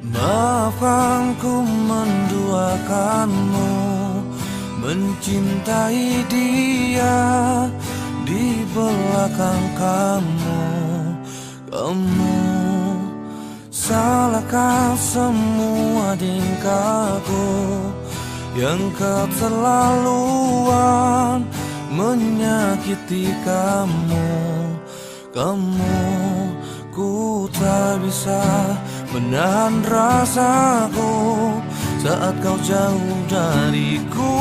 Maafkan ku menduakanmu, mencintai dia di belakang kamu. Kamu salahkan semua tingkahku yang keterlaluan menyakiti kamu. Ku tak bisa menahan rasaku saat kau jauh dariku.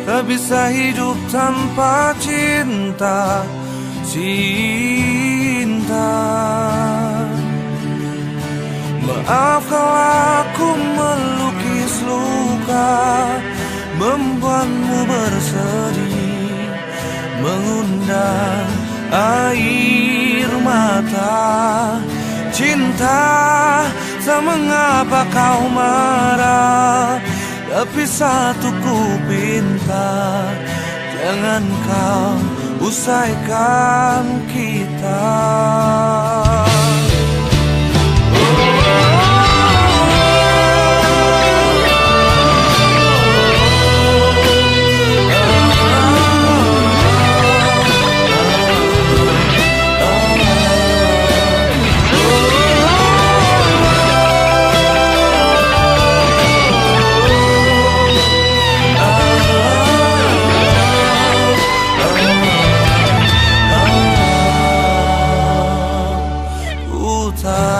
Tak bisa hidup tanpa cinta. Maaf kalau aku melukis luka, membuatmu bersedih, mengundang air mata. Cinta, tak mengapa kau marah, tapi satu ku pinta, jangan kau usaikan kita.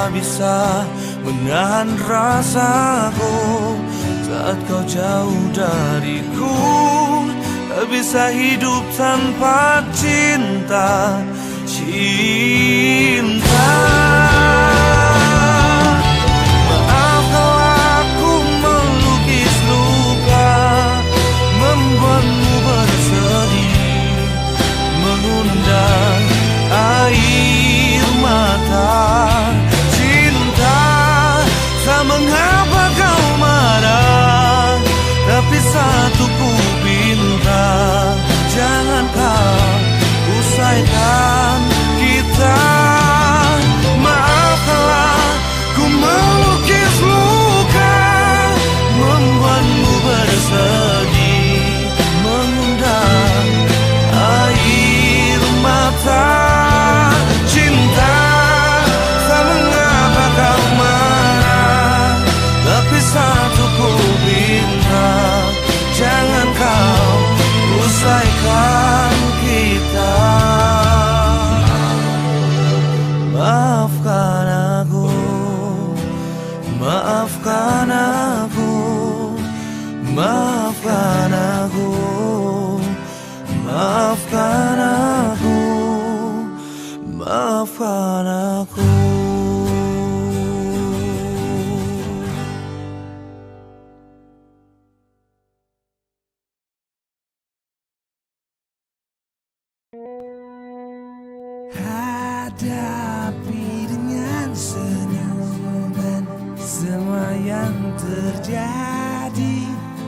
Bisa menahan rasaku saat kau jauh dariku. Tak bisa hidup tanpa cinta. Maaf kalau aku melukis luka, membuatmu bersedih, mengundang air mata. Tak mengapa kau marah, tapi satu ku pinta, jangan kau usaikan kita. Maafkanlah ku melukis luka, membuatmu bersedih, mengundang air mata. Cinta, tak mengapa kau marah, tapi satu ku minta, jangan kau usaikan kita. Maafkan aku, maafkan aku, maafkan aku, maafkan aku, maafkan aku. Hadapi dengan senyum dan semua yang terjadi,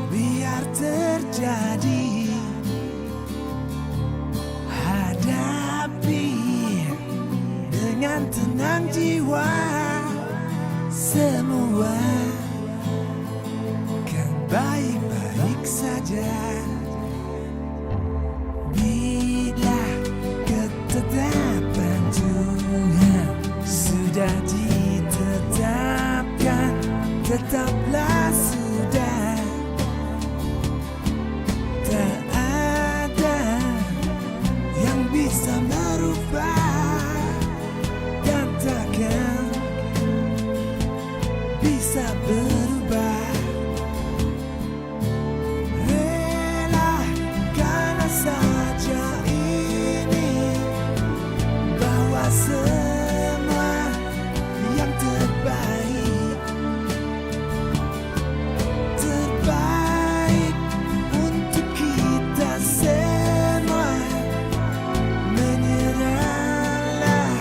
biar terjadi. Hadapi dengan tenang jiwa, semua kan baik-baik saja. Bila ketetapan Tuhan sudah ditetapkan, tetaplah sudah. Tak ada yang bisa merubah, dan takkan bisa berubah. Relakan saja ini, bahwa semua yang terbaik, terbaik untuk kita semua. Menyerahlah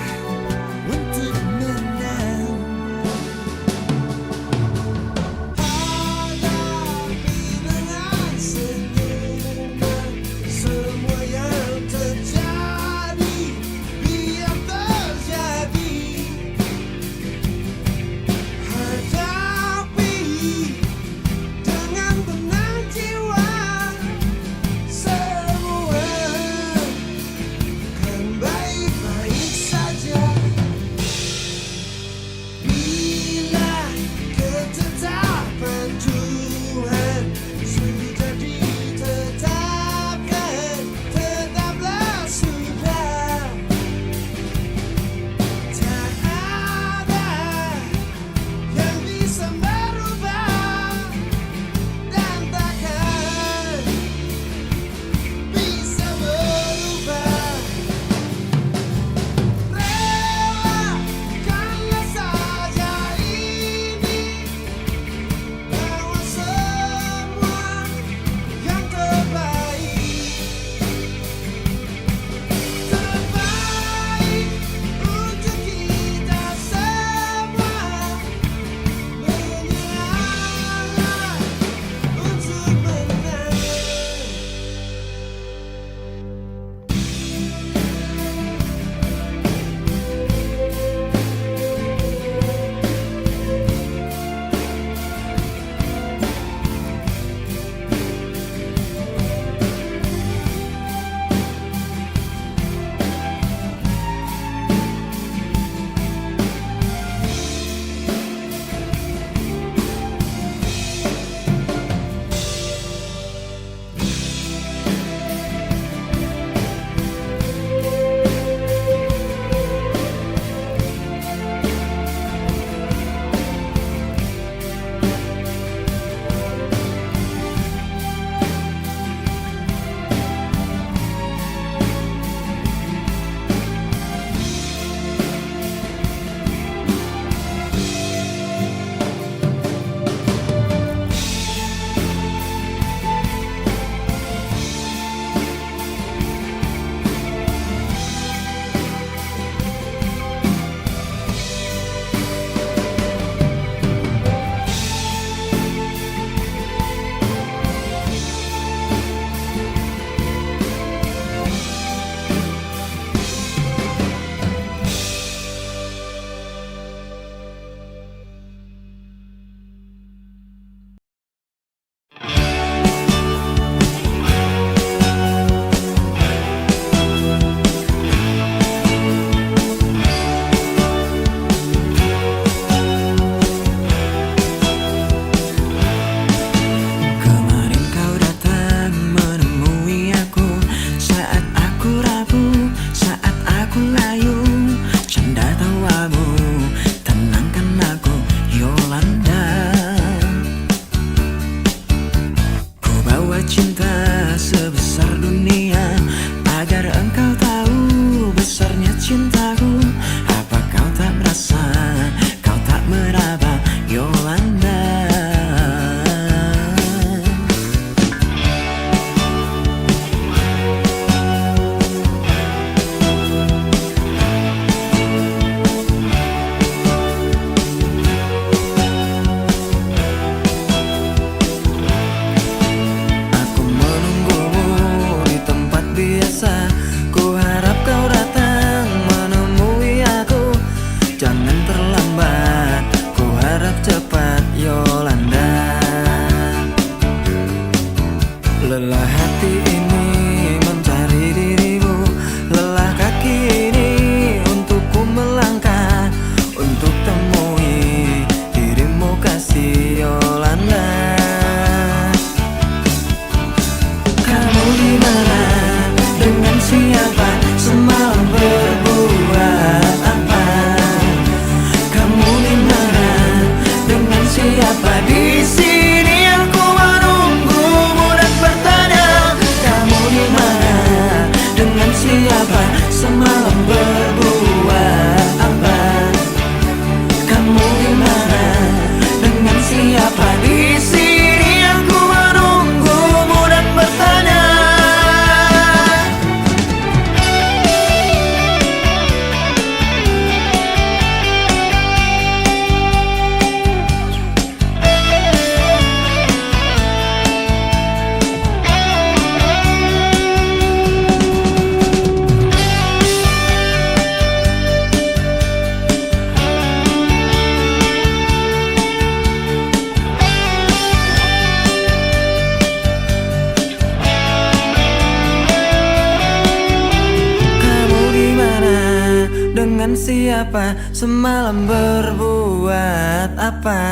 untuk menang. siapa, semalam berbuat apa?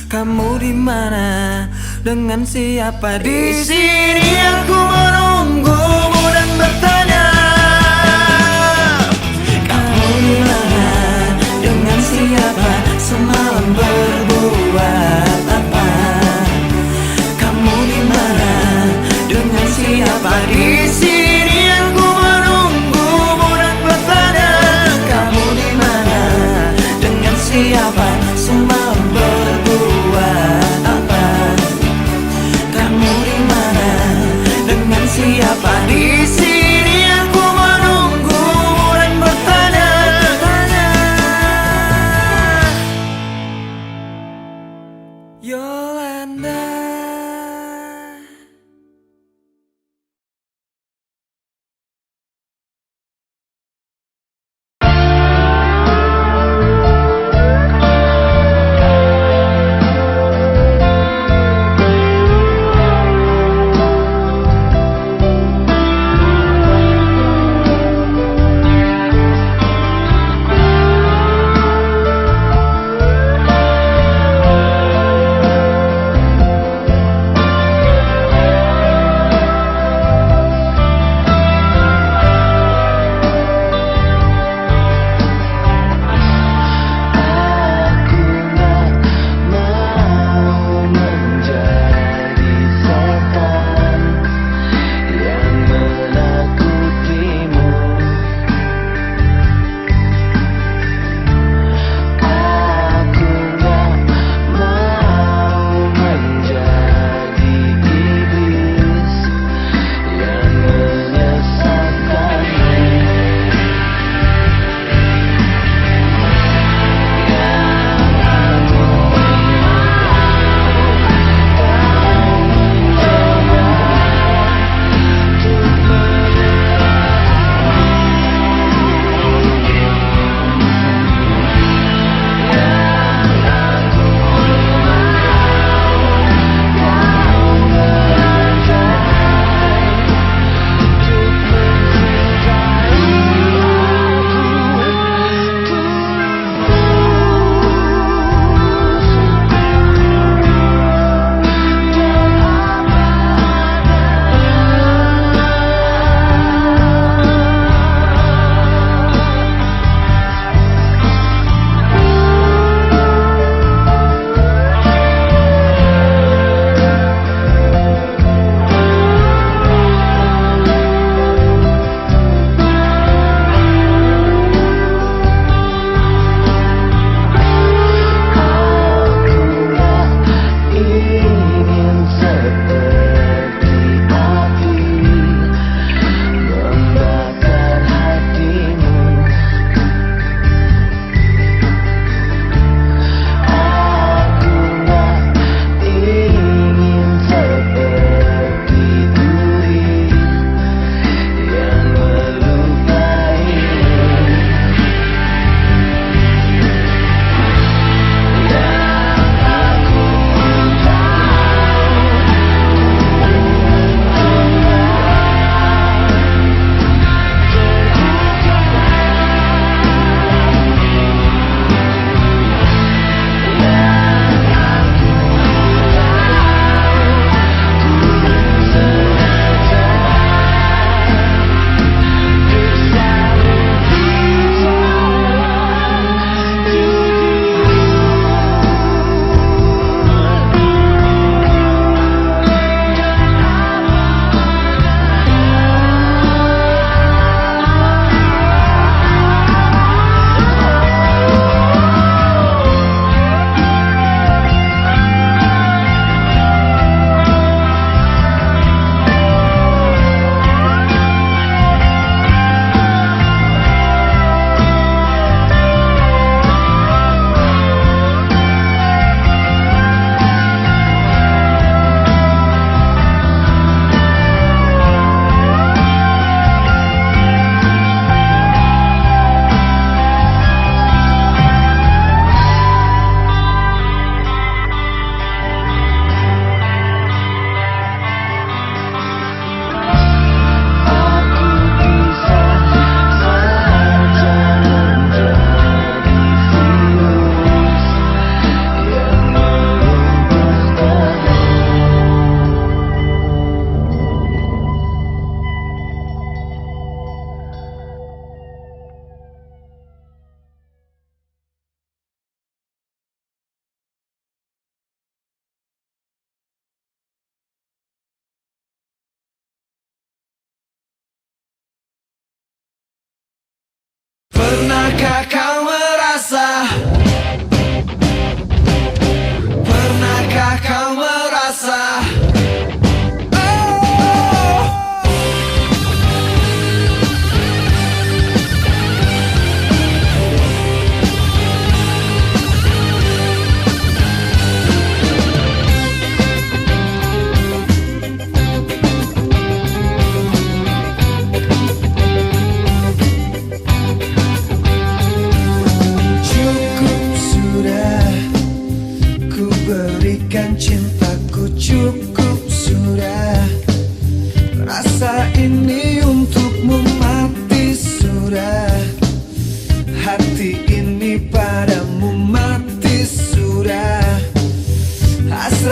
Kamu di mana? Dengan siapa? Di sini aku menunggumu dan bertanya, kamu di mana? Dengan siapa? Semalam berbuat apa? Kamu di mana? Dengan siapa? Di sini aku menunggumu dan bertanya, kamu di mana? Dengan siapa? Semalam berbuat apa? Kamu di mana? Dengan siapa? Di sini aku menunggumu dan bertanya. Yolanda.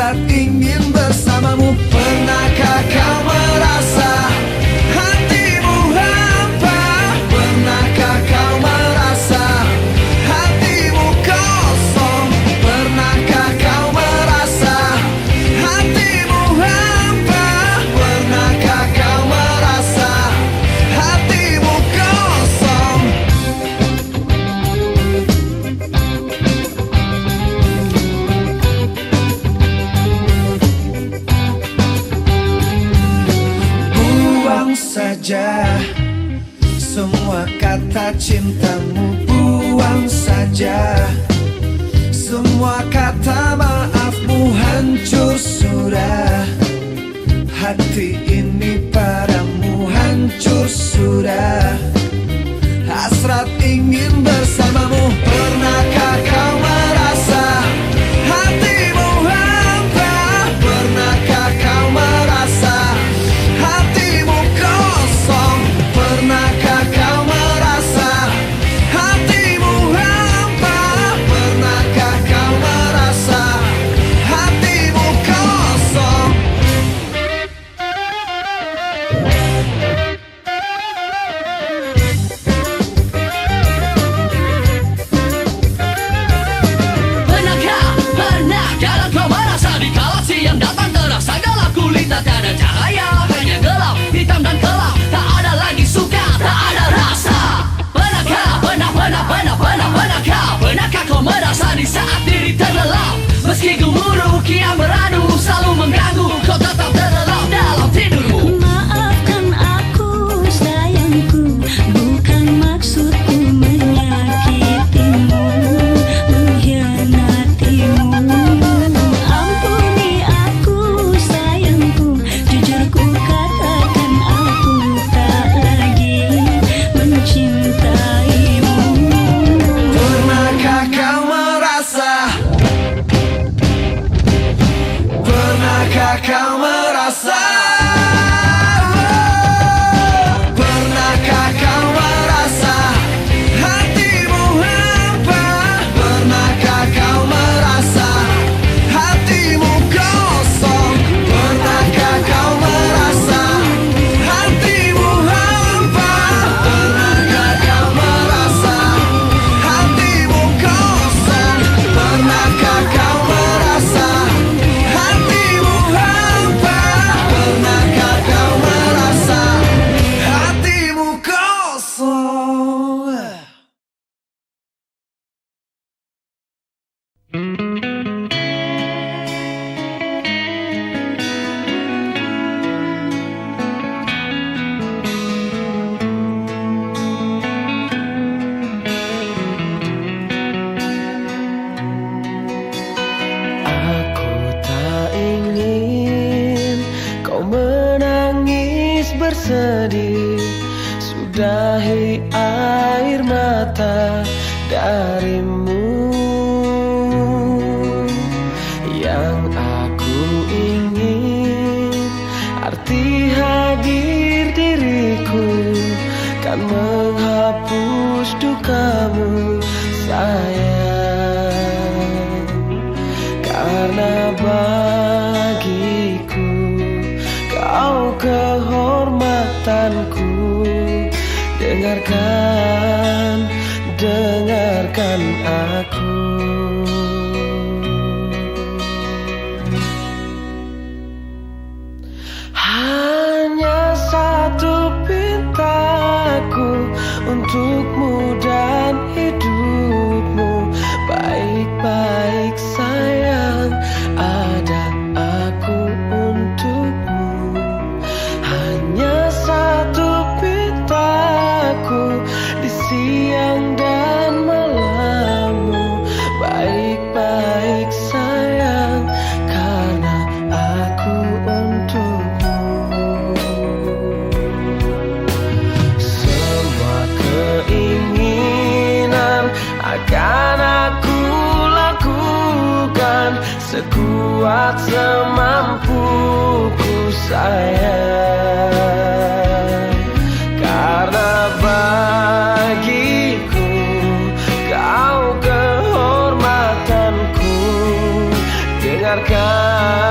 hasrat ingin bersamamu. Pernahkah kau merasa hatimu hampa? Pernahkah kau merasa hatimu kosong? Pernahkah kau merasa hatimu hampa? Pernahkah kau merasa hatimu kosong? Buang saja semua kata cintamu, buang saja semua kata maafmu. Hancur sudah hati ini padamu, hancur sudah hasrat ingin bersamamu. Pernahkah kau merasa hatimu hampa? Pernahkah kau merasa hatimu kosong? Pernahkah kau merasa hatimu hampa? Pernahkah kau merasa hatimu kosong? Pernahkah kau merasa di kala siang datang terasa gelap gulita, tak ada cahaya, hanya gelap, hitam dan gelap, tak ada lagi suka, tak ada rasa. Pernahkah kau merasa di saat diri terlelap, meski gemuruh kian beradu selalu mengganggu, kau tetap terlelap dalam tidurmu. Maafkan aku sayangku, bukan maksudku menyakitimu, mengkhianatimu. Ampuni aku sayangku, jujur ku katakan aku tak lagi mencintaimu. Pernahkah kau merasa? Pernahkah kau merasa? Pernahkah kau merasa hatimu hampa? Pernahkah kau merasa hatimu kosong? Pernahkah kau merasa hatimu hampa? Pernahkah kau merasa hatimu kosong? Pernahkah kau merasa hatimu hampa? Pernahkah kau merasa hatimu kosong? Aku tak ingin kau menangis bersedih, sudahi air mata darimu. Yang aku ingin arti hadir diriku kan menghapus dukamu sayang. Karena bagiku kau kehormatanku. Dengarkan, dengarkan aku. Hanya satu pintaku untukmu dan hidupmu. Baik-baik sayang, ada aku untukmu. Hanya satu pintaku di siang dan malammu. Baik-baik sayang, karena aku untukmu. Semua keinginan akan aku lakukan sekuat semampuku sayang. Karena bagiku kau kehormatanku. Dengarkan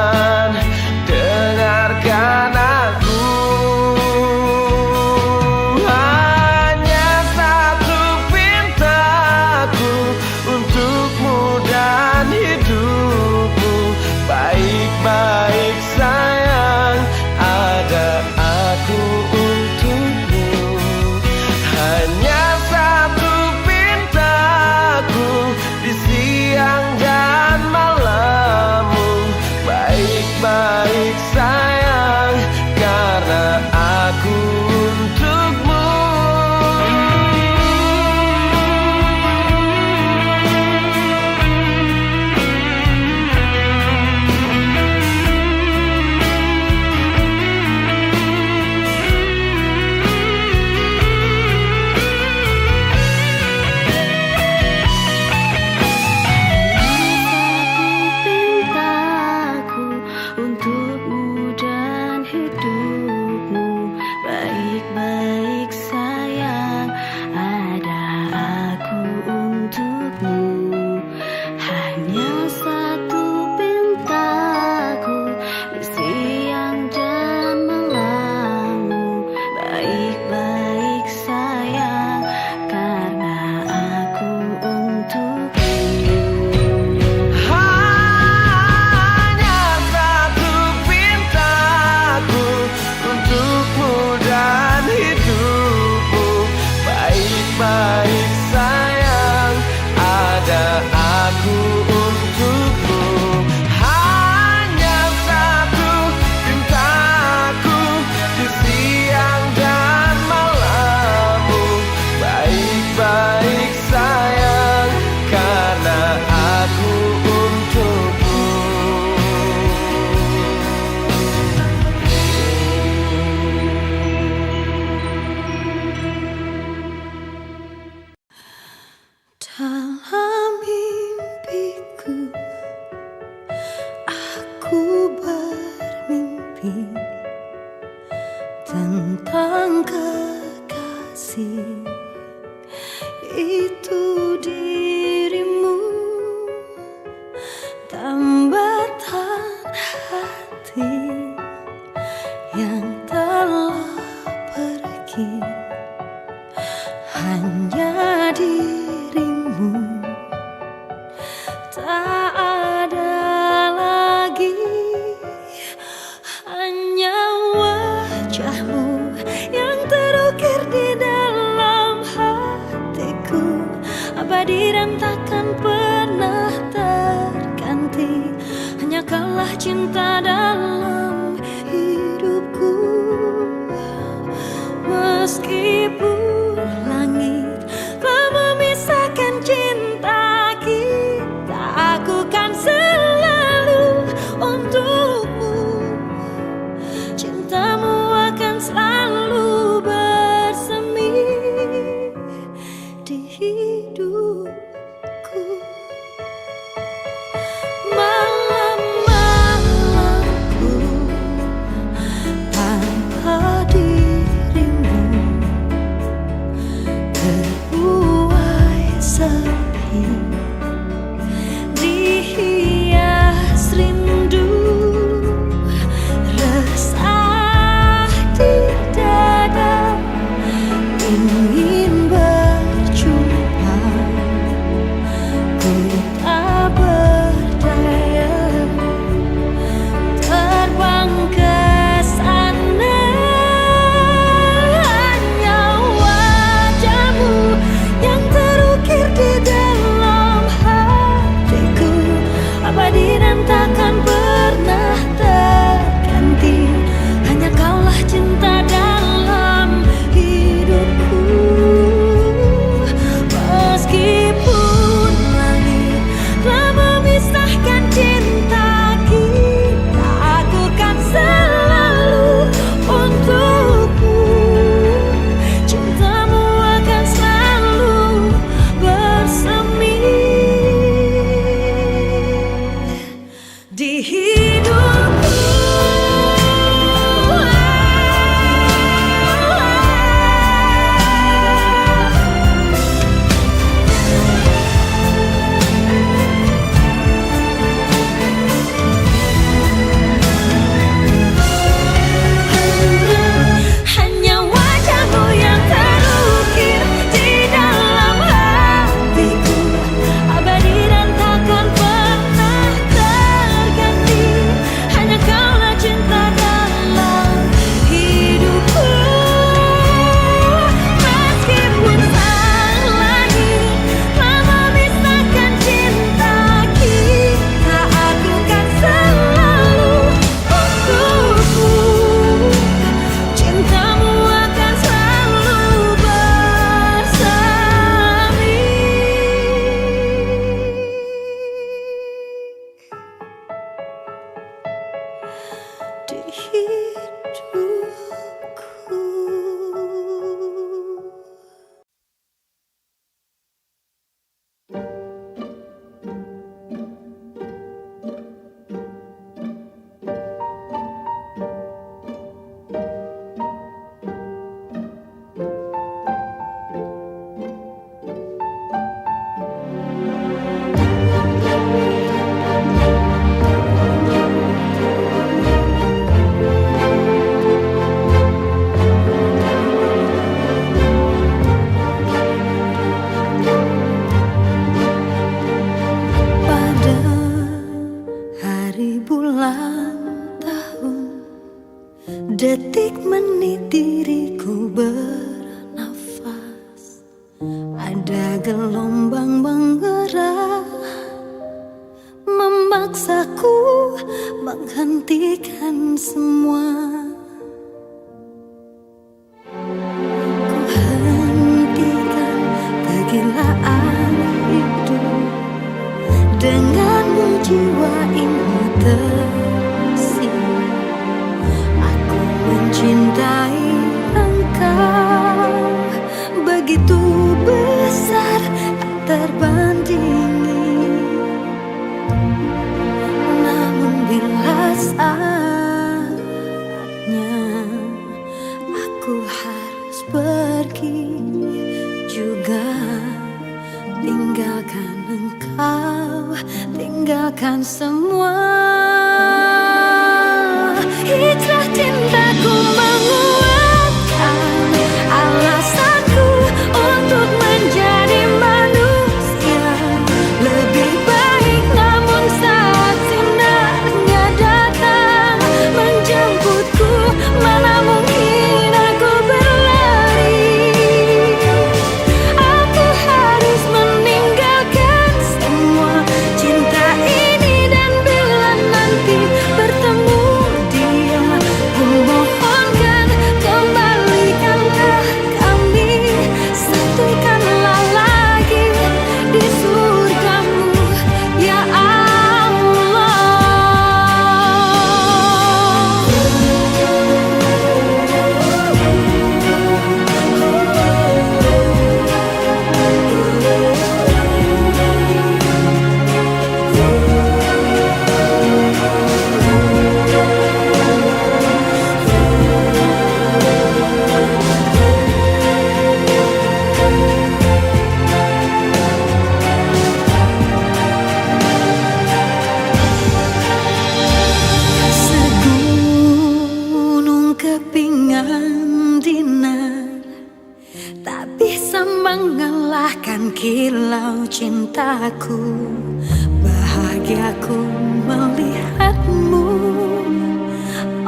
cinta dalam hidupku. Meskipun langit telah memisahkan cinta kita, aku kan selalu untukmu. Cintamu akan selalu bersemi di hidupku. Malam-malamku tanpa dirimu terbuai sepi, dihias rindu, resah di dada, ingin berjumpa, ku tak berdaya, terbang ke sana. Hanya wajahmu yang terukir di dalam hatiku, abadi dan takkan pernah terganti. Hanya kaulah cinta dalam hidupku. Meskipun langit telah memisahkan cinta kita, aku kan selalu untukmu. Cintamu akan selalu bersemi di hidupku. Hanya wajahmu yang terukir di dalam hatiku, abadi dan takkan pernah terganti. Hanya kaulah cinta dalam hidupku. Meskipun sang langit telah memisahkan cinta kita, aku kan selalu untukmu. Cintamu akan selalu bersemi di hidupku. Pada hari bulan tahun, detik menit diriku bernafas, ada gelombang menggerak memaksaku menghentikan semua. Ku hentikan kegilaan hidup, denganmu jiwa ini tersi. Aku mencintai engkau begitu besar, tak terbandingi. Namun bila saatnya aku harus pergi juga, tinggalkan engkau, tinggalkan semua. Hijrah cintaku menguatkan alasanku untuk menjadi manusia lebih baik. Namun saat sinarnya datang menjemputku, mana mungkin aku berlari. Aku harus meninggalkan semua cinta ini, dan bila nanti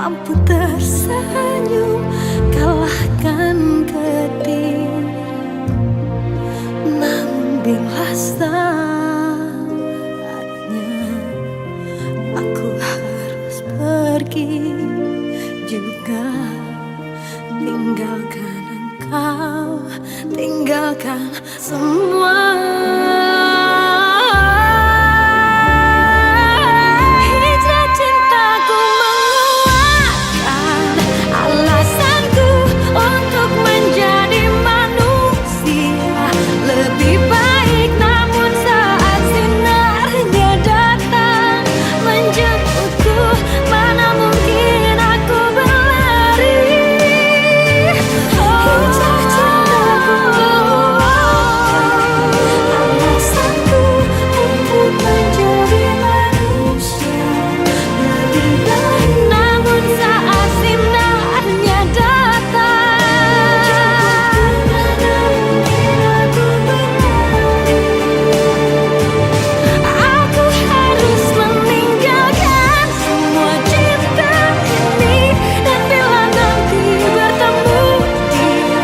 mampu tersenyum kalahkan pedih. Namun bila saatnya aku harus pergi juga, tinggalkan engkau, tinggalkan semua. Hijrah cintaku menguatkan alasanku untuk menjadi manusia lebih baik. Namun saat sinarnya datang menjemputku, mana mungkin aku berlari. Hijrah cintaku menguatkan alasanku untuk menjadi manusia lebih baik. Namun saat sinarnya datang aku harus meninggalkan semua cinta ini. Dan bila nanti bertemu dia,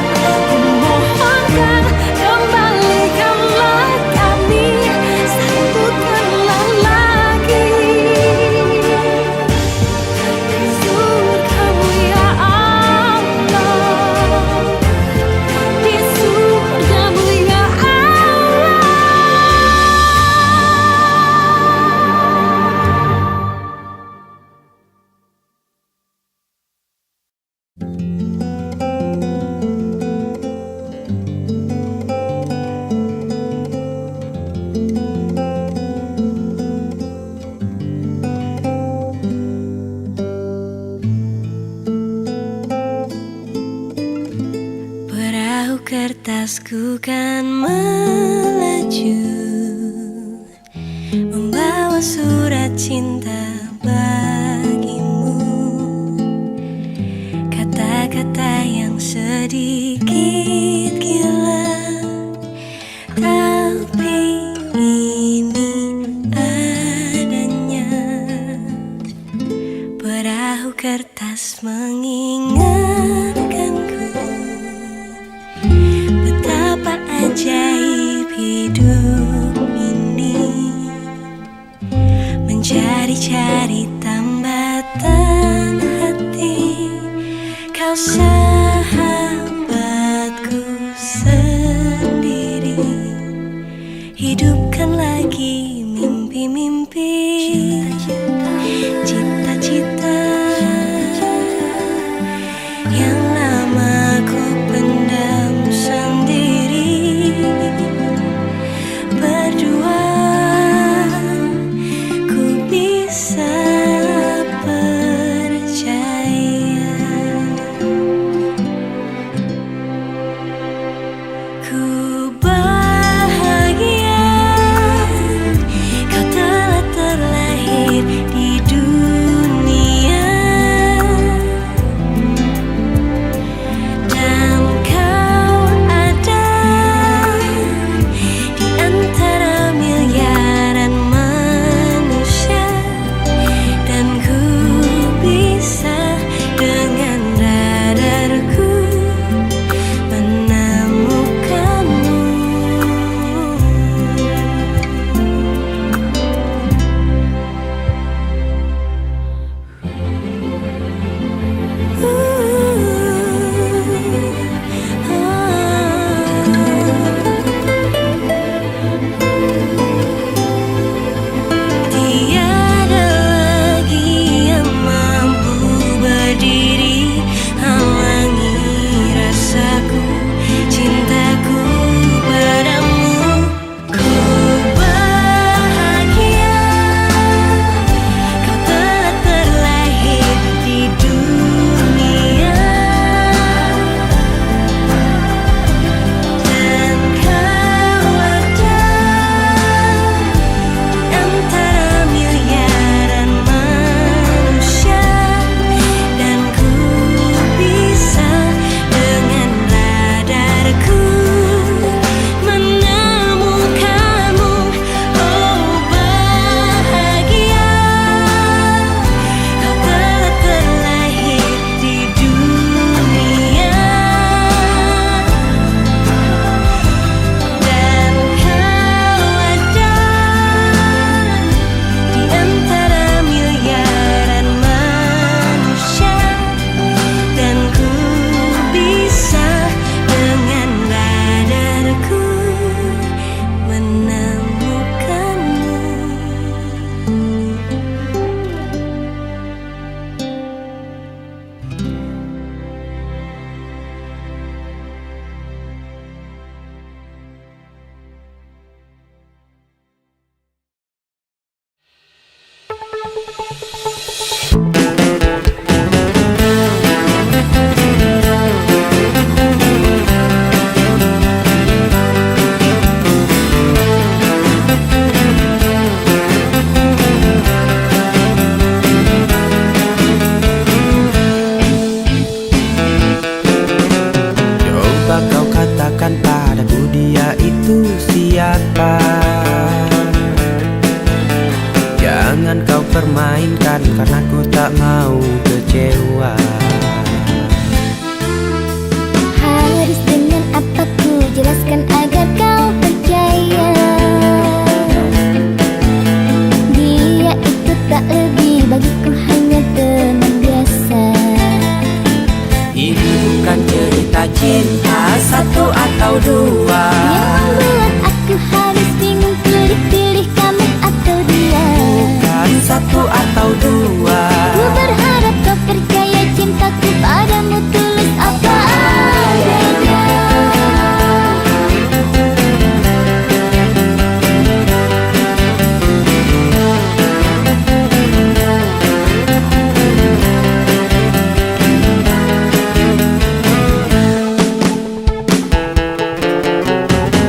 kumohonkan kembalikanlah kami, satukanlah lagi di surgamu ya Allah, di surgamu ya Allah. Perahu kertasku kan melaju, membawa surat cinta bagimu. Kata-kata yang sedikit gila, tapi ini adanya. Perahu kertas mengingatkanku betapa ajaib hidup ini, mencari-cari tambatan hati. Kau sahabatku sendiri, hidupkan lagi mimpi-mimpi, cita-cita yang lama ku pendam sendiri. Berdua ku bisa percaya. mainkan karena ku tak mau kecewa. Harus dengan apa ku jelaskan agar kau percaya. Dia itu tak lebih bagiku hanya teman biasa. Ini bukan cerita cinta satu atau dua Yang membuat aku harus bingung pilih-pilih kamu atau dia. Bukan satu atau dua. Ku berharap kau percaya cintaku padamu tulus apa adanya.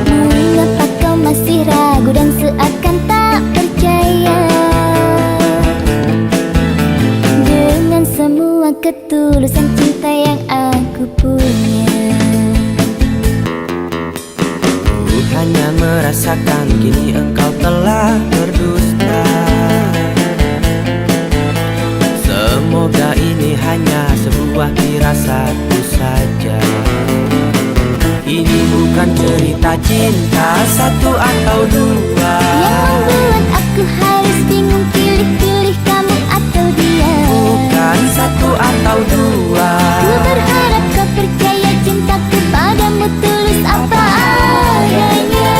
Mengapa kau masih ragu dan seakan tak percaya dengan semua ketulusan cinta yang aku punya? Ku hanya merasakan kini engkau telah berdusta. Semoga ini hanya sebuah firasatku saja. Ini bukan cerita cinta satu atau dua Yang membuat aku harus bingung pilih-pilih kamu atau dia. Bukan satu atau dua. Ku berharap kau percaya cintaku padamu tulus apa adanya.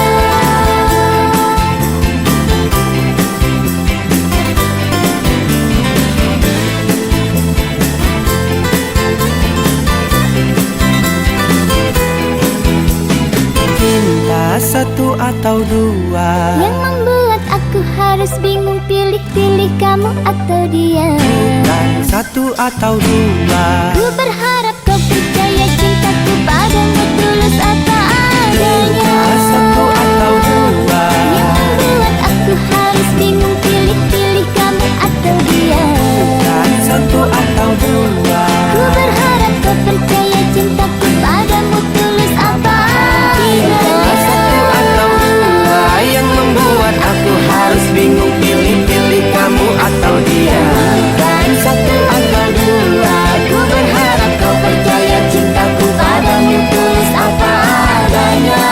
Cinta satu atau dua Yang membuat aku harus bingung pilih-pilih kamu atau dia. Bukan satu atau dua. Ku berharap kau percaya cintaku padamu tulus apa adanya. Satu atau dua. Yang membuat aku harus bingung pilih-pilih kamu atau dia. Bukan satu atau dua. Ku berharap kau percaya cintaku padamu tulus apa adanya. Satu atau dua. Yang membuat aku harus bingung pilih-pilih kamu atau dia. Bukan satu atau dua. Ku berharap kau percaya cintaku padamu tulus apa adanya.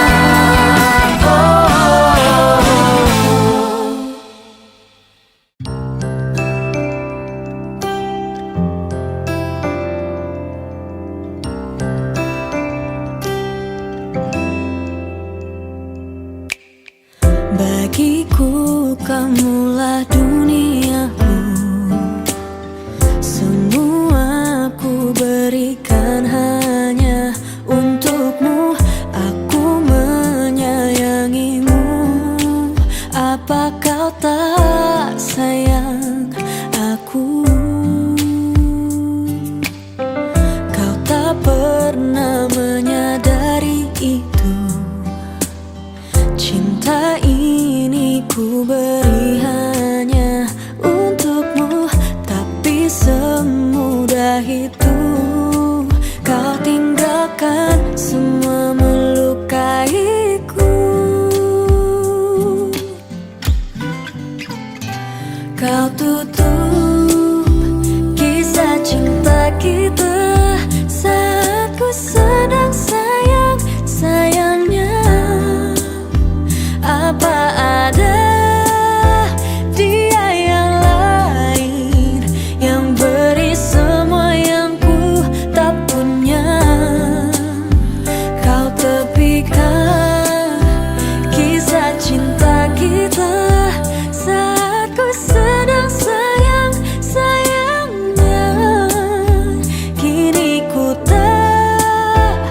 Bagiku kamulah duniaku, semua ku berikan hanya untukmu. Aku menyayangimu, apa kau tak sayang aku? Kau tak pernah menyadari itu. Cinta ini ku beri hanya untukmu, tapi semudah itu kau tinggalkan semua melukaiku. Kau tutup kisah cinta kita saat ku sedang sayang-sayangnya. Apa ada dia yang lain yang beri semua yang ku tak punya? Kau tepikan kisah cinta kita saat ku sedang sayang-sayangnya. Kini ku tak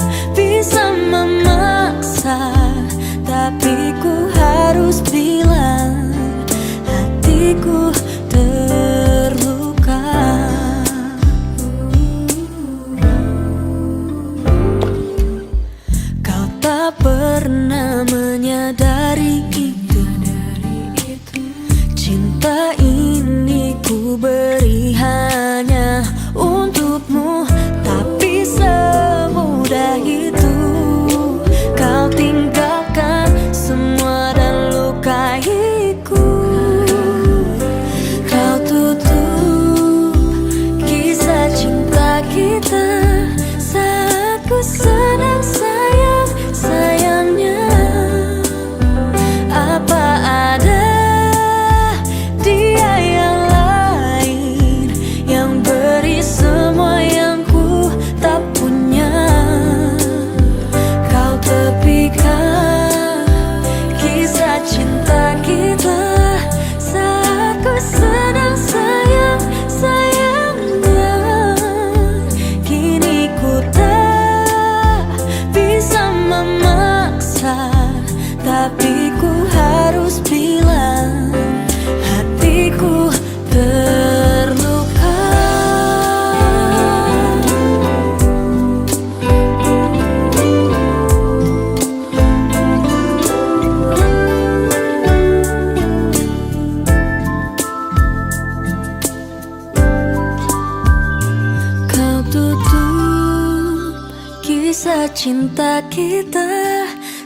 kisah cinta kita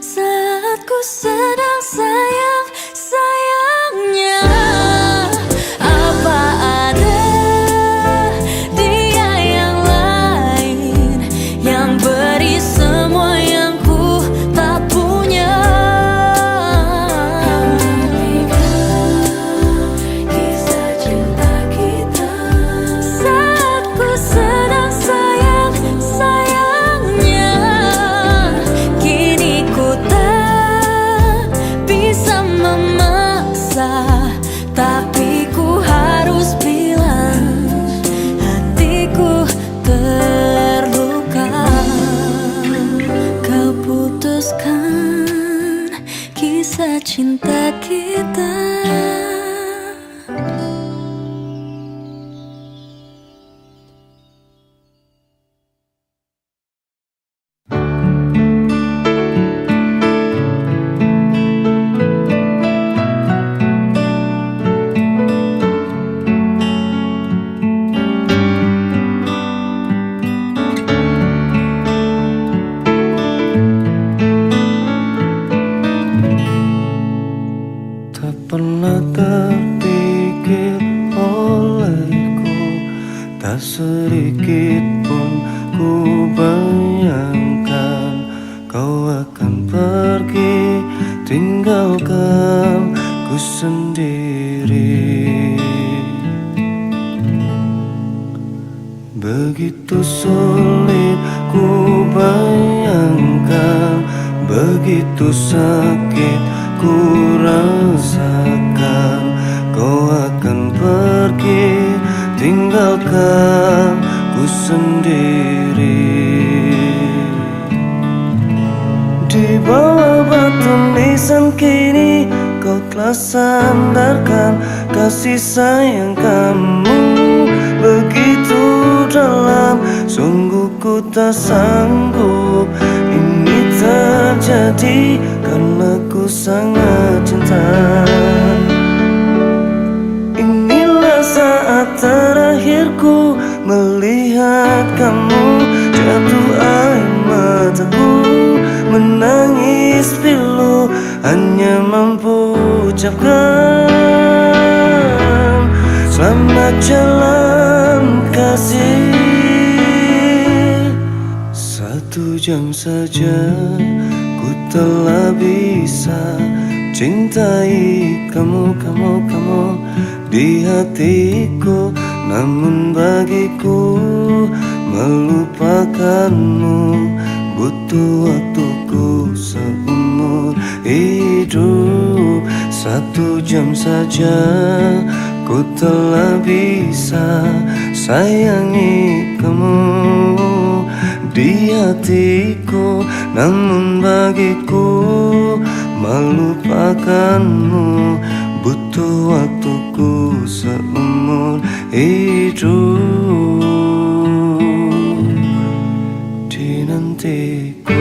saat ku sedang sayangnya. Apa ada dia yang lain yang beri semua yang ku tak punya? Kisah cinta kita saat ku sedang sayangnya, kini ku tak bisa memaksa, tapi ku harus bilang hatiku terluka. Kau putuskan kisah cinta kita. Tak pernah terpikir olehku, tak sedikit pun ku bayangkan kau akan pergi tinggalkan ku sendiri. Begitu sulit ku bayangkan, begitu sakit ku rasakan kau akan pergi tinggalkan ku sendiri. Di bawah batu nisan kini kau telah sandarkan kasih sayang kamu begitu dalam. Sungguh ku tak sanggup ini terjadi karena ku sangat cinta. Inilah saat terakhirku melihat kamu, jatuh air mataku menangis pilu, hanya mampu ucapkan selamat jalan kasih. 1 jam saja ku telah bisa cintai kamu di hatiku, namun bagiku melupakanmu butuh waktuku seumur hidup. 1 jam saja ku telah bisa sayangi kamu di hatiku, namun bagiku melupakanmu butuh waktuku seumur hidup. Dinantiku.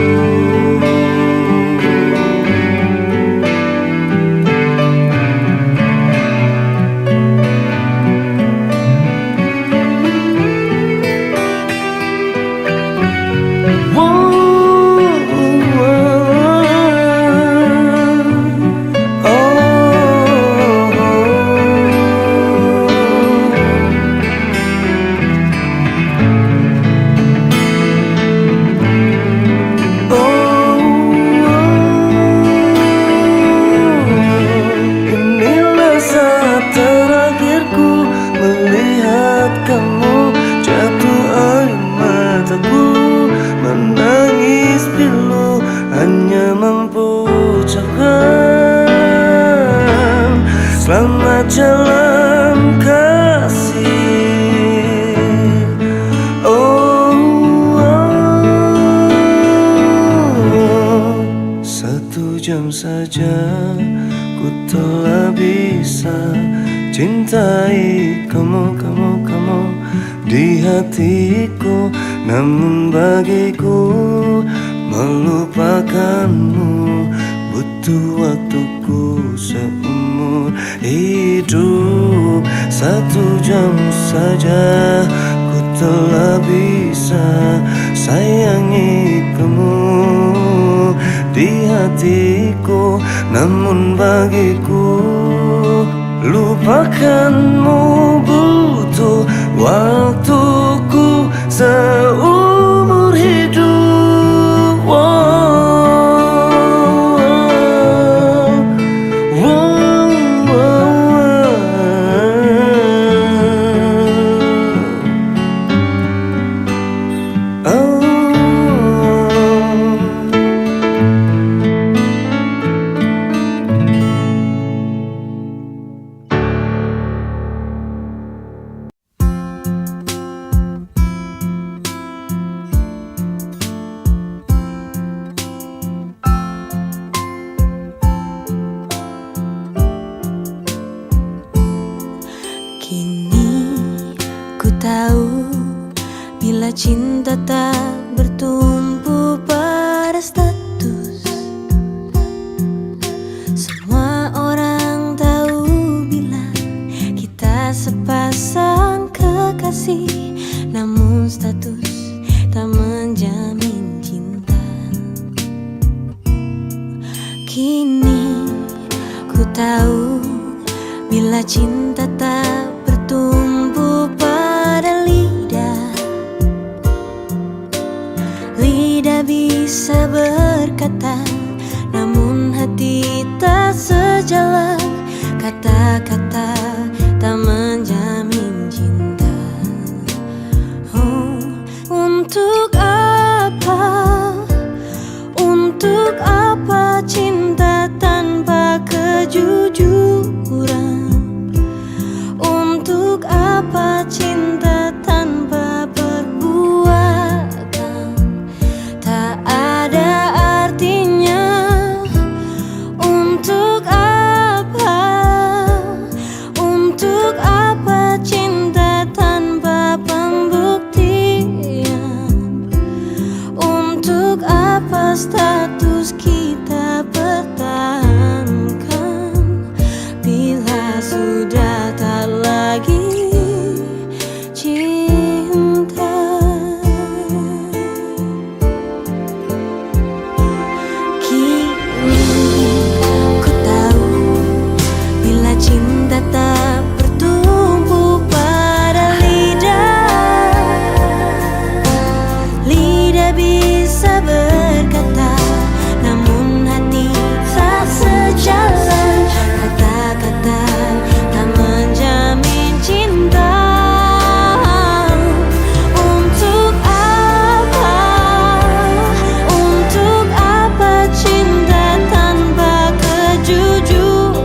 Selamat jalan kasih. Oh, 1 jam saja ku telah bisa cintai kamu di hatiku, namun bagiku melupakanmu butuh waktuku seumur hidup. 1 jam saja ku telah bisa sayangi kamu di hatiku. Namun bagiku lupakanmu butuh waktuku seumur hidup. Kini ku tahu bila cinta tak bertumpu pada status. Semua orang tahu bila kita sepasang kekasih, namun status tak menjamin cinta. Kini ku tahu bila cinta tak bertumpu pada lidah. Lidah bisa berkata, namun hati tak sejalan. Kata-kata tak menjamin cinta. Oh, untuk apa? Untuk apa cinta tanpa kejujuran? Untuk apa cinta tanpa perbuatan? Tak ada artinya. Untuk apa? Untuk apa cinta tanpa pembuktian? Untuk apa status kita pertahankan bila sudah tak lagi cinta? Kini ku tahu bila cinta tak bertumpu pada lidah. Lidah bisa berkata, namun hati tak sejalan. Kata-kata tak menjamin cinta. Untuk apa? Untuk apa cinta tanpa kejujuran?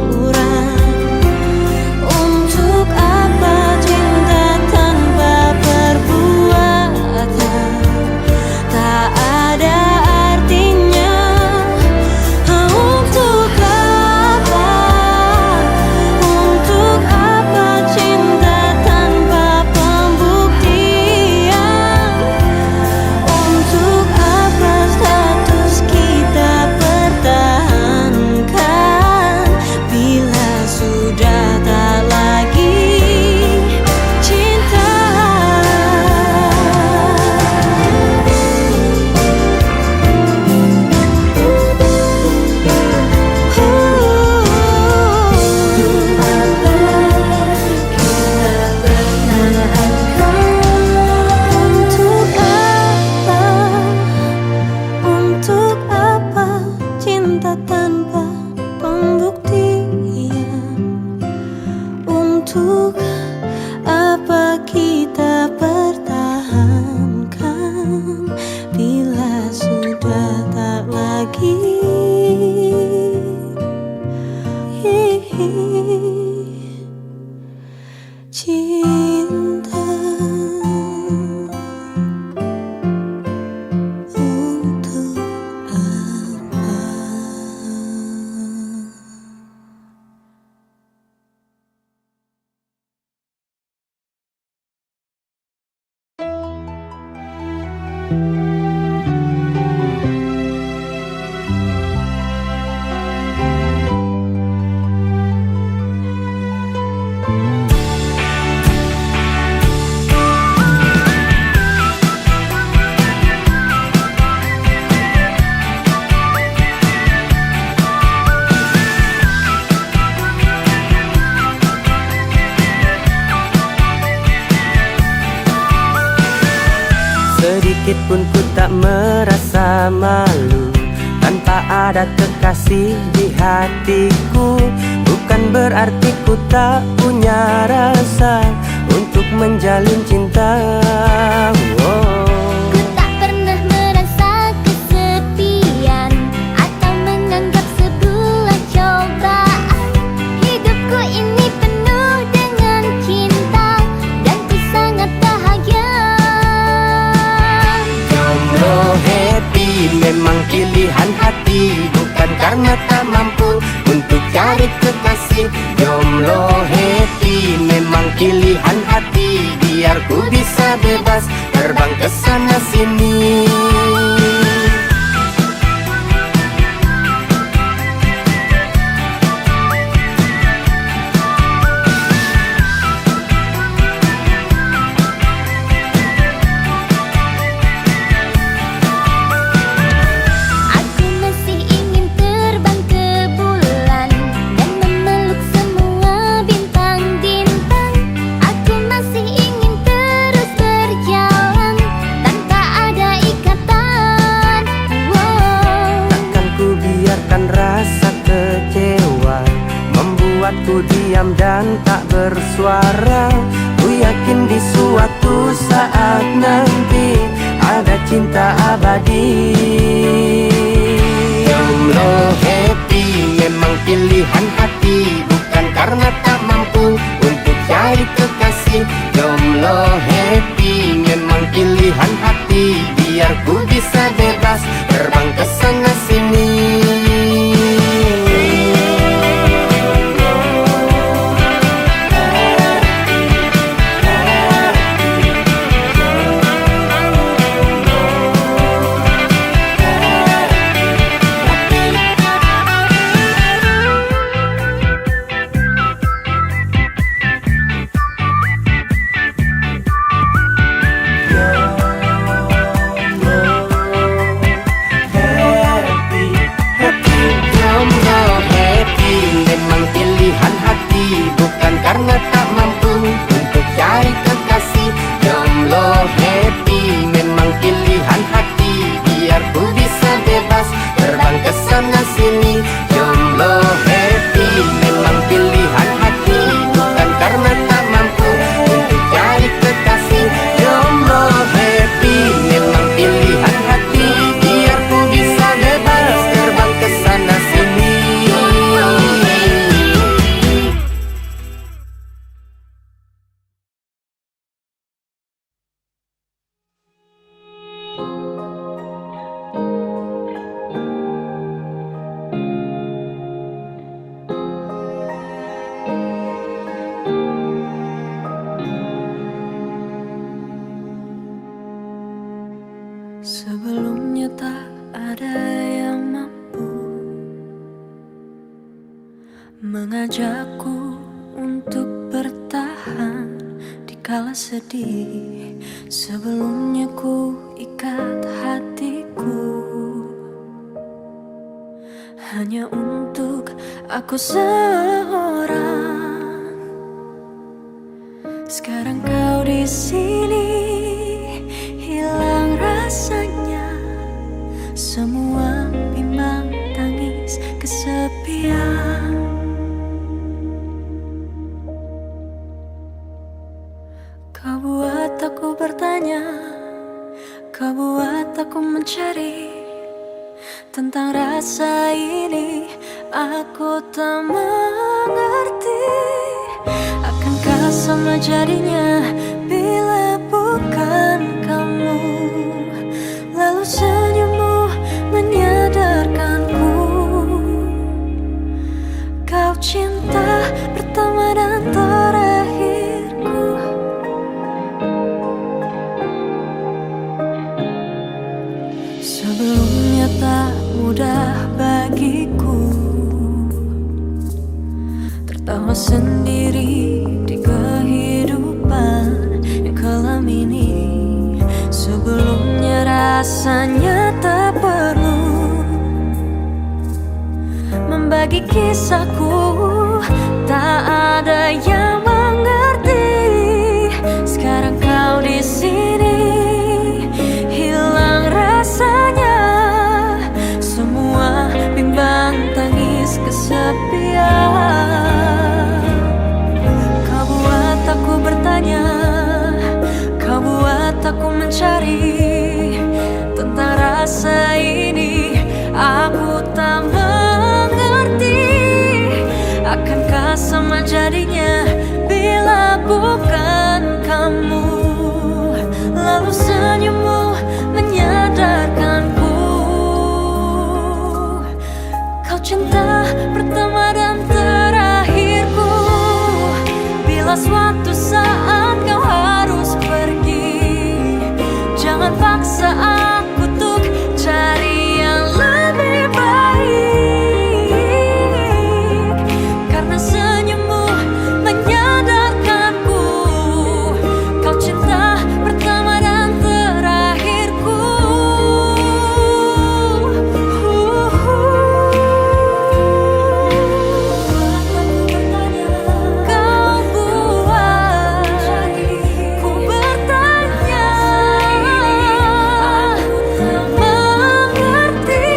Untuk apa cinta tanpa perbuatan? Tak ada artinya. Untuk apa? Untuk apa cinta tanpa pembuktian? Untuk apa status kita pertahankan bila sudah tak lagi cinta? Untuk apa cinta tanpa pembuktian? Untuk apa kita pertahankan bila sudah tak lagi cinta? Untuk apa? sedikit pun ku tak merasa malu tanpa ada kekasih di hatiku. Bukan berarti ku tak punya rasa untuk menjalin cinta. Ku tak pernah merasa kesepian atau menganggap sebuah cobaan. Hidupku ini penuh dengan cinta dan ku sangat bahagia. Jomblo happy memang pilihan hati, bukan karena tak mampu untuk cari kekasih. Jomblo happy memang pilihan hati, biar ku bisa bebas terbang ke sana sini. Aku masih ingin terbang ke bulan dan memeluk semua bintang-bintang. Aku masih ingin terus berjalan tanpa ada ikatan. Takkan ku biarkan rasa kecewa membuatku diam dan tak bersuara. Ku yakin di suatu saat nanti ada cinta abadi. Jomblo happy memang pilihan hati, bukan karena tak mampu untuk cari kekasih. Jomblo happy memang pilihan hati, biar ku bisa bebas terbang ke sana sini. Jomblo happy memang pilihan hati, bukan karena tak mampu untuk cari kekasih. Jomblo happy memang pilihan hati, biar ku bisa bebas terbang ke sana sini. Jomblo happy memang pilihan hati, bukan karena tak mampu untuk cari kekasih. Jomblo happy memang pilihan hati, biar ku bisa bebas terbang ke sana sini. Sebelumnya tak ada yang mampu mengajakku untuk bertahan di kala sedih. Sebelumnya ku ikat hatiku hanya untuk aku seorang. Sekarang kau di sini, hilang rasanya semua bimbang tangis kesepian. Kau buat aku bertanya, kau buat aku mencari tentang rasa ini. Aku tak mengerti, akankah sama jadinya bila bukan kamu. Lalu senyummu menyadarkanku, kau cinta pertama dan terakhirku. Sebelumnya tak mudah bagiku tertawa sendiri di kehidupan yang kelam ini. Sebelumnya rasanya tak perlu membagi kisahku, tak ada yang mengerti. Sekarang kau di sini, hilang mencari tentang rasa ini. Aku tak mengerti, akankah sama jadinya bila bukan kamu. Lalu senyummu menyadarkanku, kau cinta pertama dan terakhirku. Bila suatu saat kau harus pergi, jangan paksa aku untuk cari yang lebih baik, karena senyummu menyadarkanku, kau cinta pertama dan terakhirku. Kau buat ku bertanya, mengerti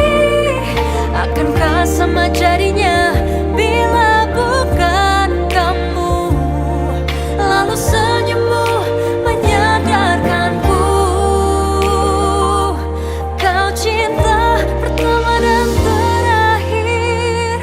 akankah sama jadinya bila bukan kamu. Lalu senyummu menyadarkanku, kau cinta pertama dan terakhir.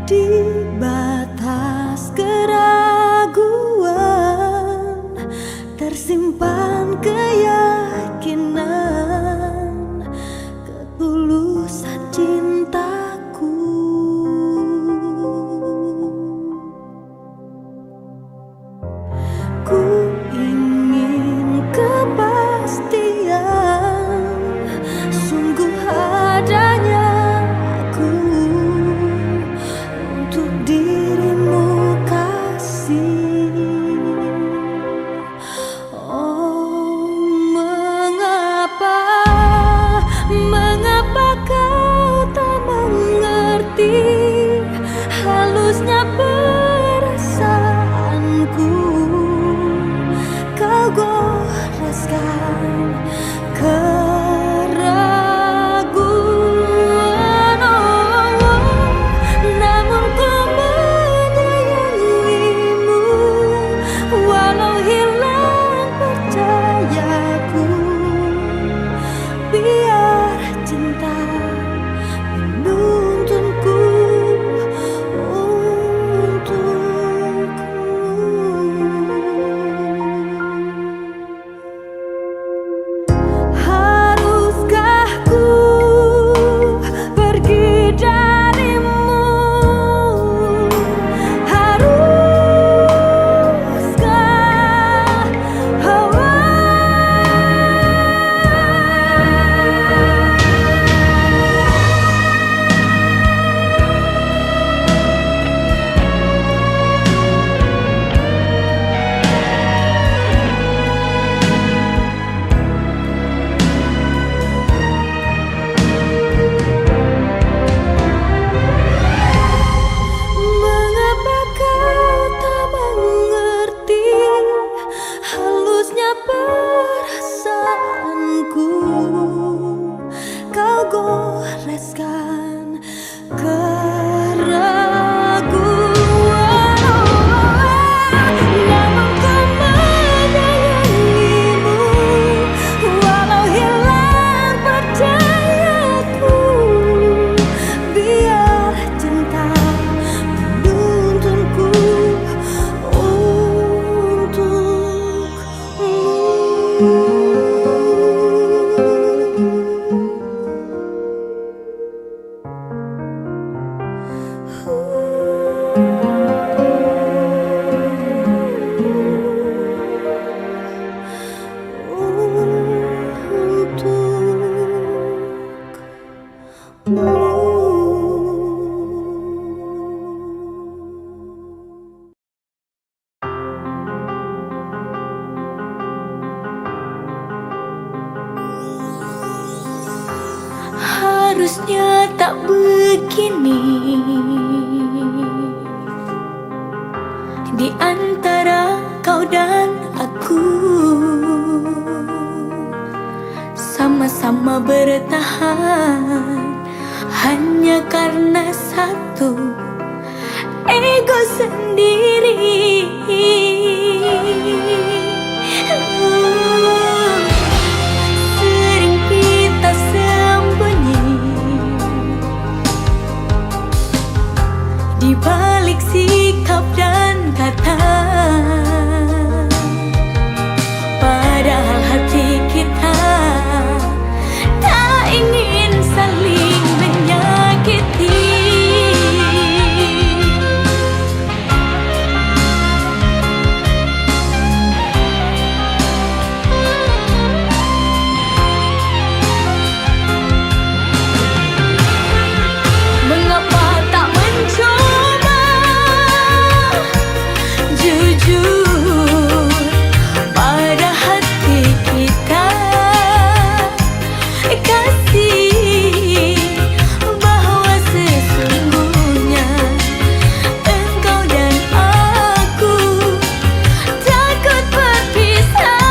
Di batas keraguan tersimpan keyakinan ketulusan cintaku. Ku ingin kepastian, sungguh adanya aku untuk dirimu kasih. Oh, Harusnya tak begini. Di antara kau dan aku, sama-sama bertahan hanya karena satu ego sendiri. Sering kita sembunyi di balik sikap dan kata, padahal hati kita tak ingin saling menyakiti. Mengapa tak mencoba jujur pada hati kita, kasih bahwa sesungguhnya engkau dan aku takut berpisah.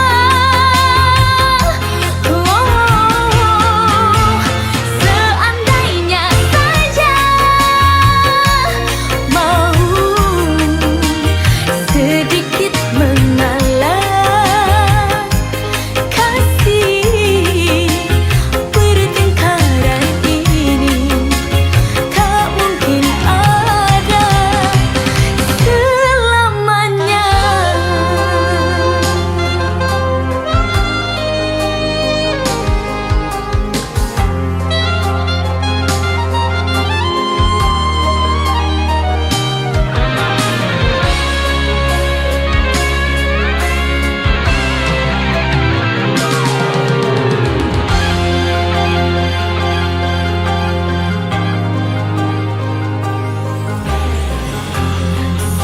Seandainya saja mau sedikit mengalah, kasih pertengkaran ini tak mungkin ada selamanya.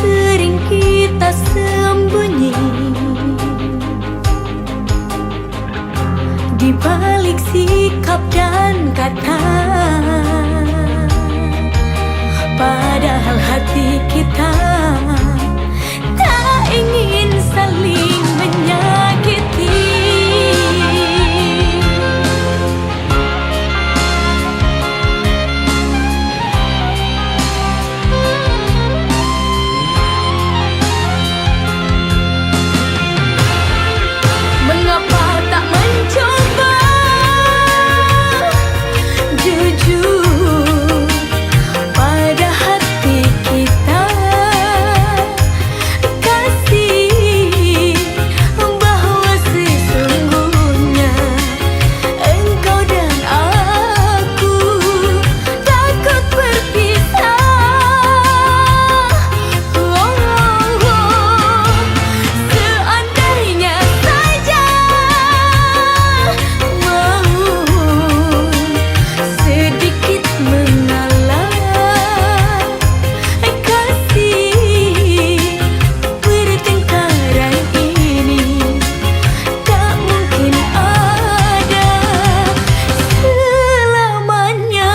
Sering kita sembunyi di balik sikap dan kata, padahal hati kita tak ingin saling menyakiti. Mengapa tak mencoba jujur pada hati kita, kasih bahwa sesungguhnya engkau dan aku takut berpisah. Seandainya saja mau sedikit mengalah, kasih pertengkaran ini tak mungkin ada selamanya.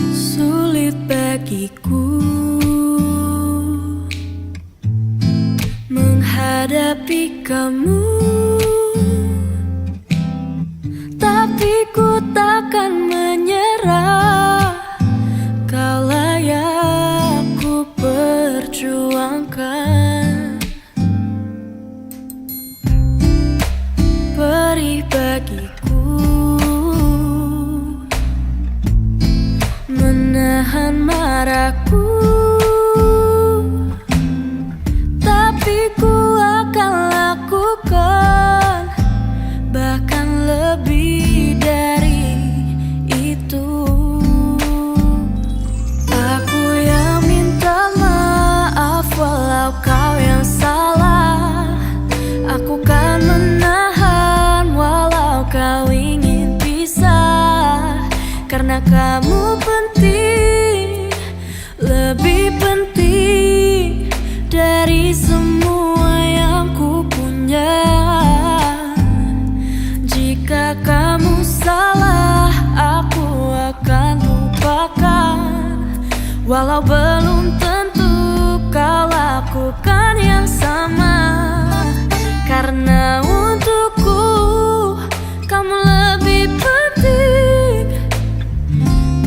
Sulit bagiku menghadapi kamu, tapi ku takkan menyerah. Kau layak ku perjuangkan. Perih bagiku menahan marahku, tapi ku akan lakukan bahkan lebih dari Walau belum tentu kau lakukan yang sama, karena untukku kamu lebih penting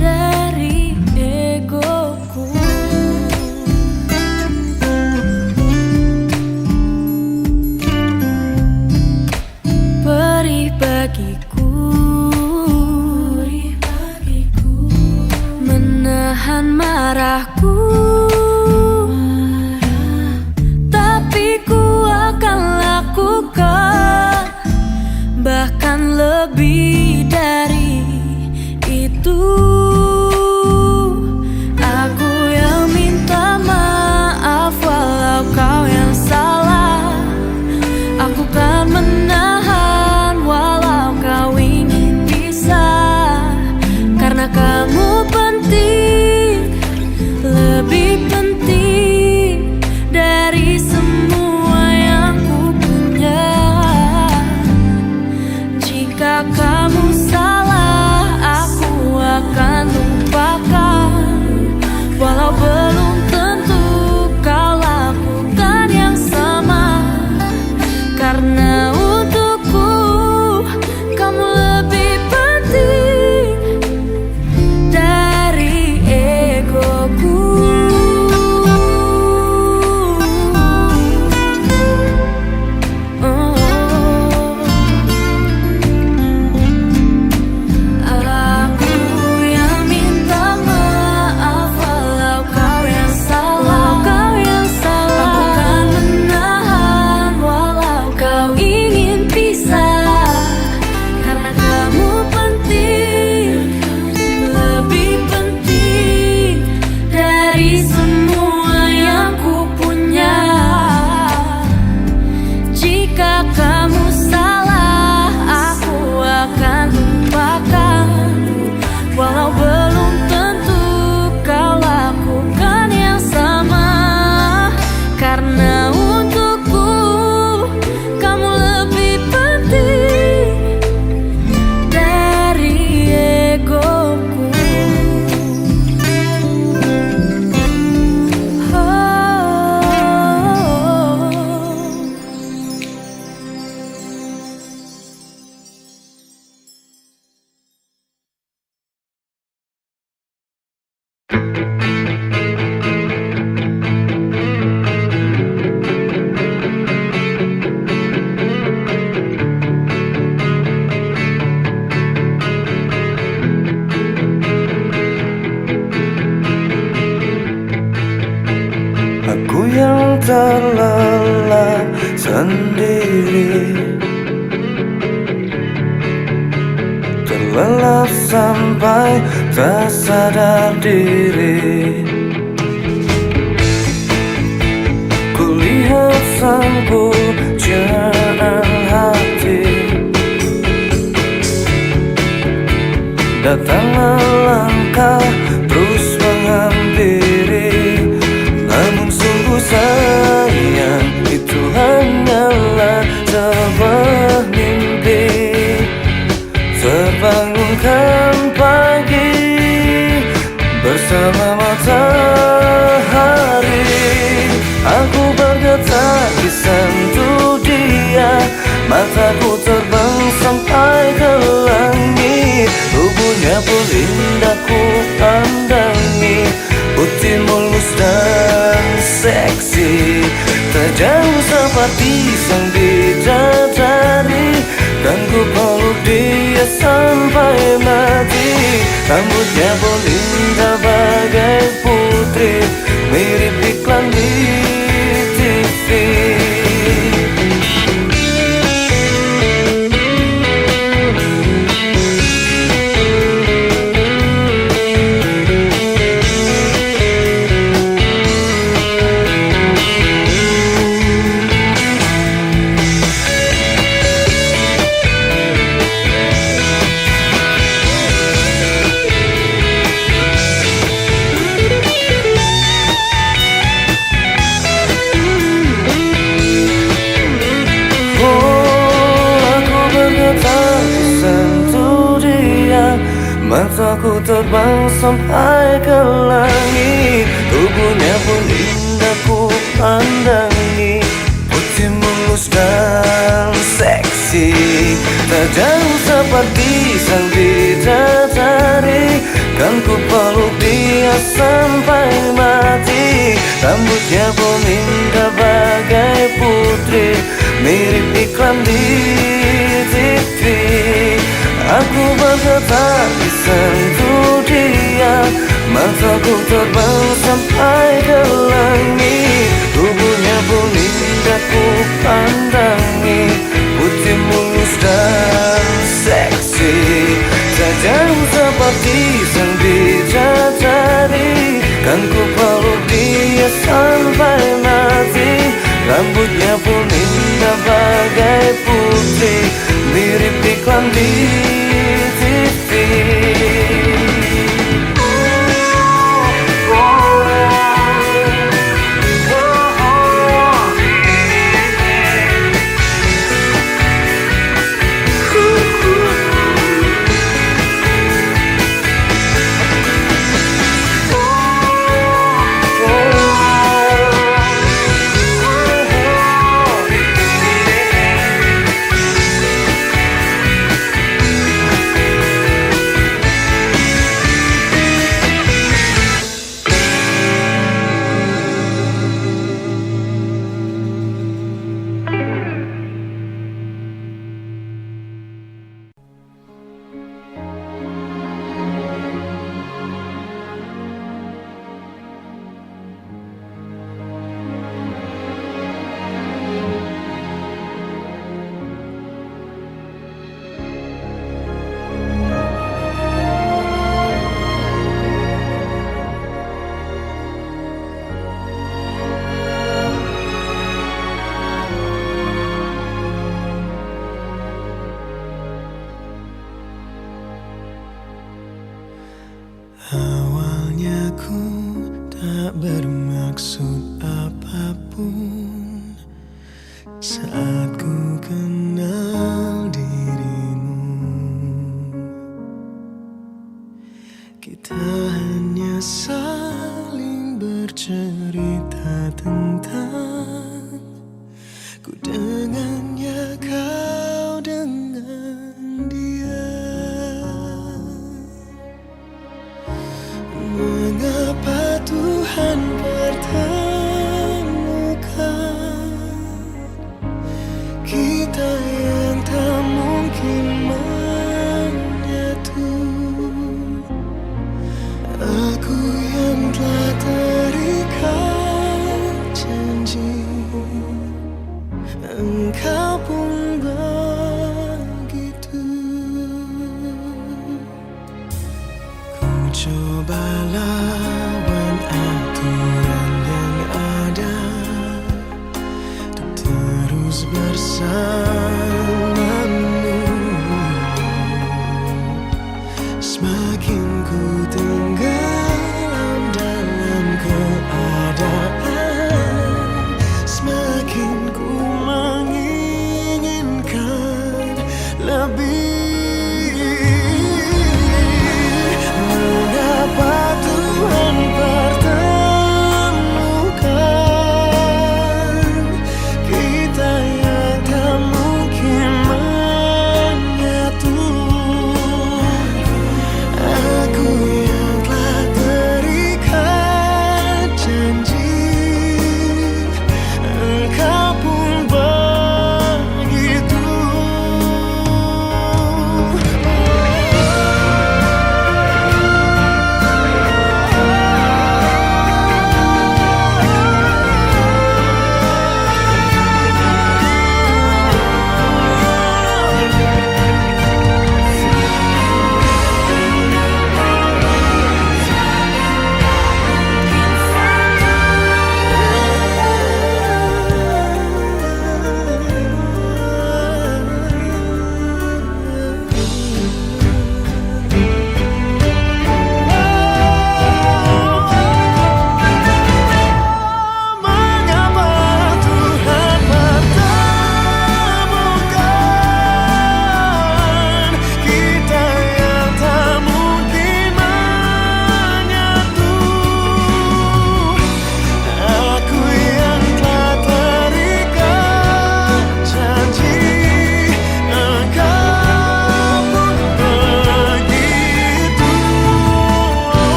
dari egoku. Perih bagiku menahan marahku, tapi ku akan lakukan bahkan lebih dari itu. Aku yang minta maaf walau kau yang salah. Aku kan menahan walau kau ingin pisah, karena kamu penting, lebih penting dari semua yang ku punya. Jika kamu salah, aku akan lupakan, walau belum tentu kau lakukan yang sama, karena untukku kamu lebih penting dari egoku. Aku yang minta maaf walau kau yang salah. Aku kan menahan walau kau ingin pisah, karena kamu penting, lebih penting dari semua yang ku punya. Jika kamu salah, aku akan lupakan, walau belum tentu kau lakukan yang sama, karena untukku kamu lebih penting dari egoku. Aku yang terlelap sendiri, terlelap sampai tak sadar diri. Kulihat sang pujaan hati datanglah langkah terus menghampiri, namun sungguh sayang itu hanyalah sebuah mimpi. Terbangunkan pagi bersama matahari, aku bergetar di sentuh dia. Mataku terbang sampai ke langit, tubuhnya pun indah ku pandangi, putih mulus dan seksi, terjauh seperti sang bidadari. Kan ku peluk dia sampai mati, rambutnya pun indah bagai putri, mirip iklan di TV. terbang sampai ke langit. Tubuhnya pun indah ku pandangi, putih mulus dan seksi, tajam seperti sang bidadari. Kan ku peluk dia sampai mati. Rambutnya pun indah bagai putri, mirip iklan di TV. Aku bergetar di sentuh dia, mataku terbang sampai ke langit. Tubuhnya pun indah ku pandangi, putih mulus dan seksi, tajam seperti sang bidadari. Kan ku peluk dia sampai mati. Rambutnya pun indah bagai putri, mirip iklan di TV. Awalnya ku tak bermaksud apapun saat ku kenal dirimu. Kita hanya saling bercerita tentang ku dengannya, kau dengan dia. Mengapa Tuhan pertemukan kita yang tak mungkin menyatu? Aku yang telah terikat janji, engkau pun begitu. Ku coba lawan aturan yang ada untuk terus bersamamu. Semakin ku tenggelam dalam keadaan, semakin ku menginginkan lebih. Mengapa Tuhan pertemukan kita yang tak mungkin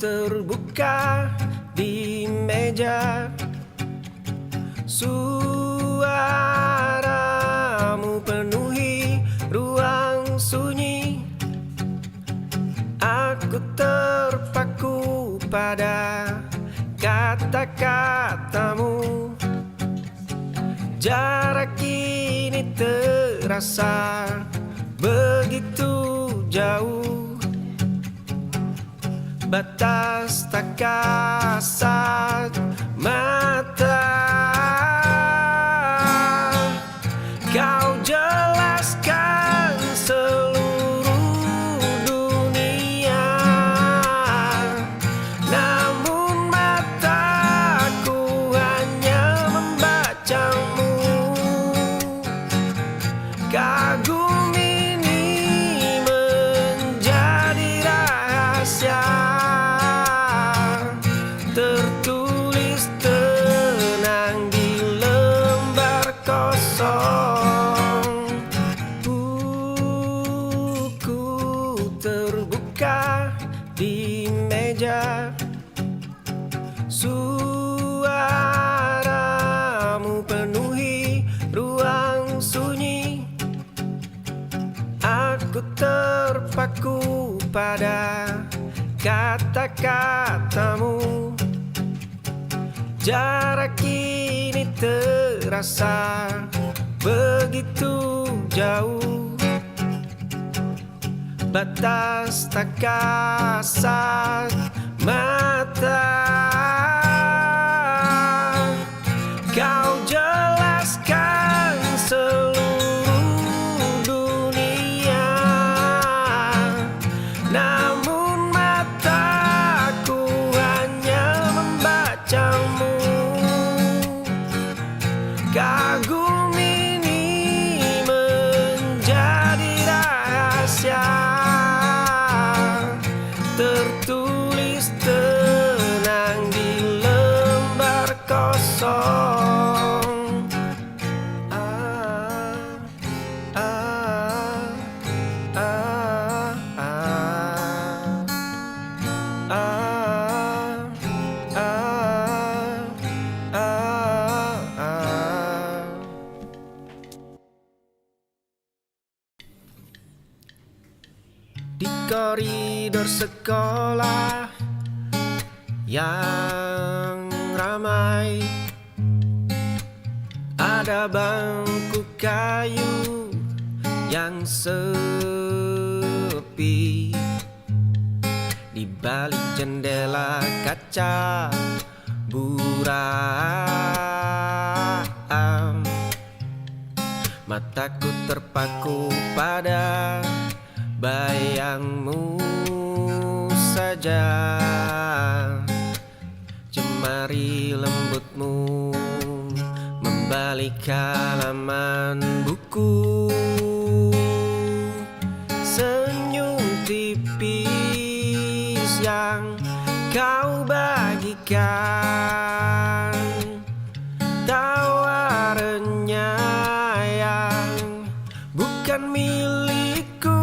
terbuka di meja, suaramu penuhi ruang sunyi. Aku terpaku pada kata-katamu. Jarak ini terasa begitu jauh, batas tak kasat mata. Kau jelaskan seluruh dunia, namun mataku hanya membacamu. Kagum ini menjadi rahasia, tertulis tenang di lembar kosong. Buku terbuka di meja, suaramu penuhi ruang sunyi. Aku terpaku pada kata-katamu. Jarak ini terasa begitu jauh, batas tak kasat mata. Kau jelaskan seluruh dunia, namun mataku hanya membacamu. Kagum ini menjadi rahasia, tertulis tenang di lembar kosong. Di koridor sekolah yang ramai, ada bangku kayu yang sepi. Di balik jendela kaca buram, mataku terpaku pada bayangmu saja. Jemari lembutmu membalik halaman buku. Senyum tipis yang kau bagikan, tawa renyah yang bukan milikku.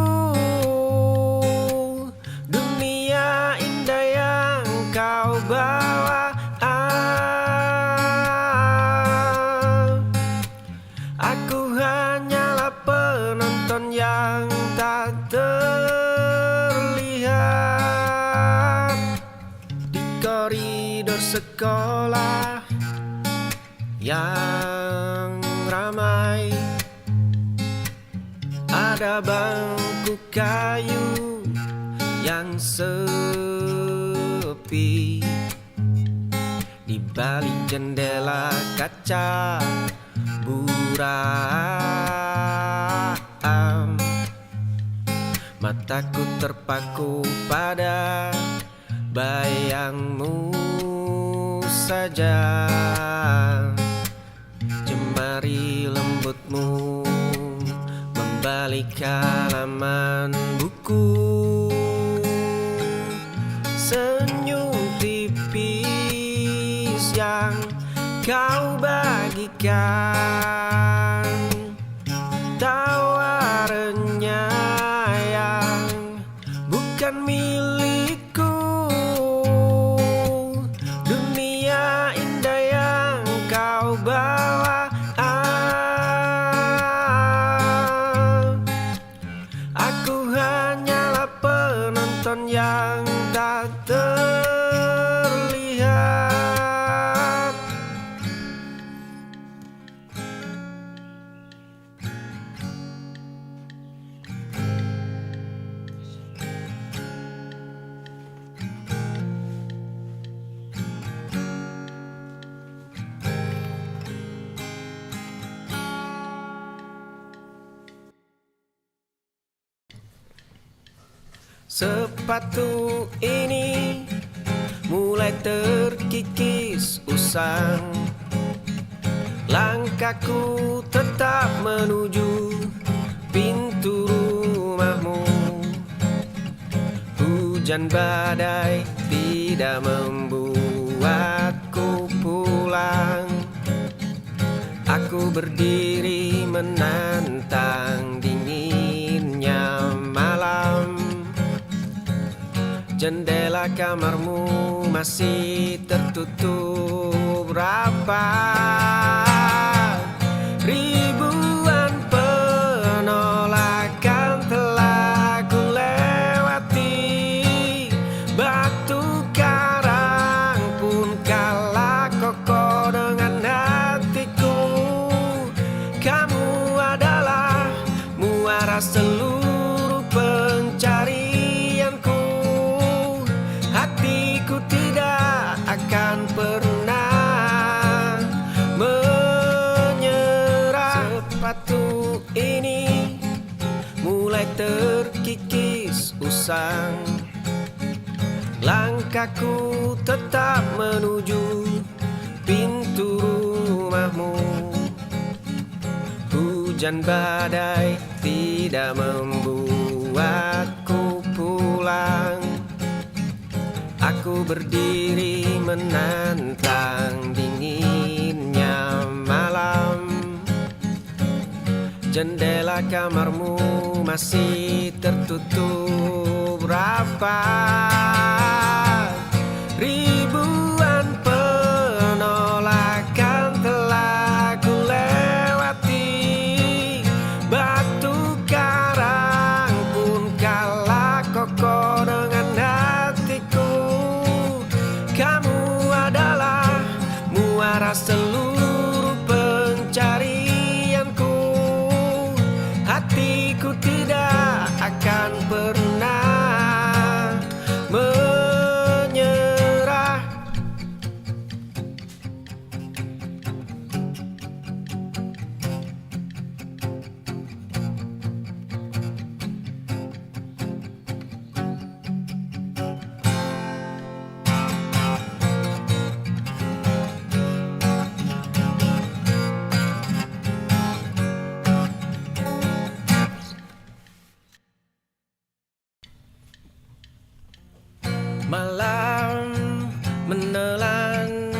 Dunia indah yang kau bawa, aku hanyalah penonton yang tak terlihat. Di koridor sekolah yang ramai, ada bangku kayu yang sepi. Di balik jendela kaca buram, mataku terpaku pada bayangmu saja. Jemari lembutmu membalik halaman buku. Senyum tipis yang kau bagikan, tawa renyah yang bukan milikku. penonton yang tak terlihat. Sepatu ini mulai terkikis usang. Langkahku tetap menuju pintu rumahmu. Hujan badai tidak membuatku pulang. Aku berdiri menantang dinginnya malam. Jendela kamarmu masih tertutup rapat. Ribuan penolakan telah ku lewati. Batu karang pun kalah kokoh dengan hatiku. Kamu adalah muara seluruh pencarianku. Hatiku tidak akan pernah menyerah. Sepatu ini mulai terkikis usang. Langkahku tetap menuju pintu rumahmu. Hujan badai tidak membuatku pulang. Aku berdiri menantang dinginnya malam. Jendela kamarmu masih tertutup rapat. Ribuan penolakan telah ku lewati. Batu karang pun kalah kokoh dengan hatiku. Kamu adalah muara seluruh pencarianku. Hatiku tidak akan pernah menyerah. Malam menelan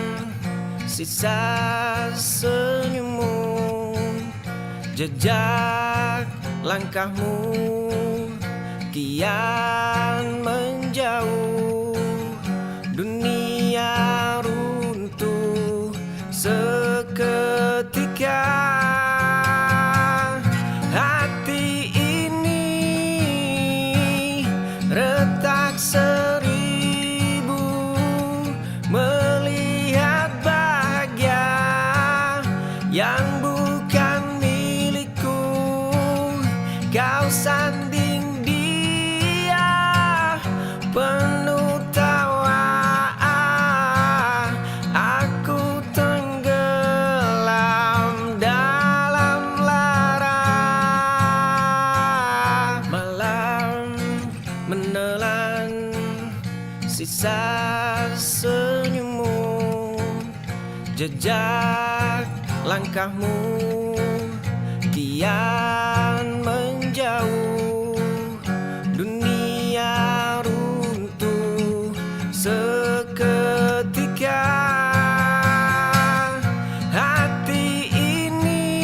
sisa senyummu. Jejak langkahmu kian menjauh. Dunia runtuh seketika. Hati ini retak seribu melihat bahagia yang bukan milikku. Kau sanding dia penuh tawa. Aku tenggelam dalam lara. Malam menelan sisa senyummu. Jejak langkahmu kian menjauh. Dunia runtuh seketika. Hati ini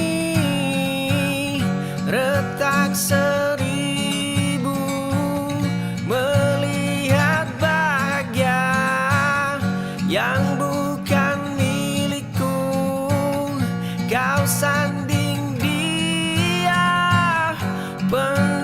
retak seribu melihat bahagia yang bukan milikku. Kau sanding dia penuh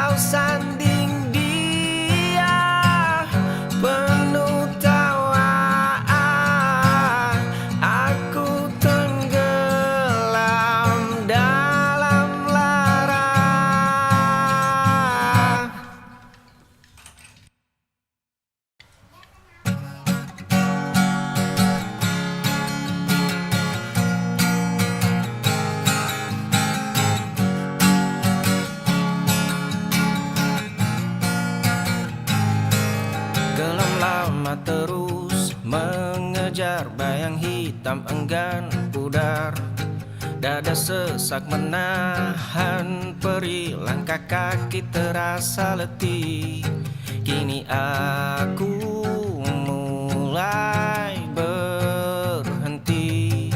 kau sanding dia, penuh tawa, aku tenggelam dalam lara. Gelam lama terus mengejar bayang hitam enggan pudar. Dada sesak menahan perih, langkah kaki terasa letih. Kini aku mulai berhenti,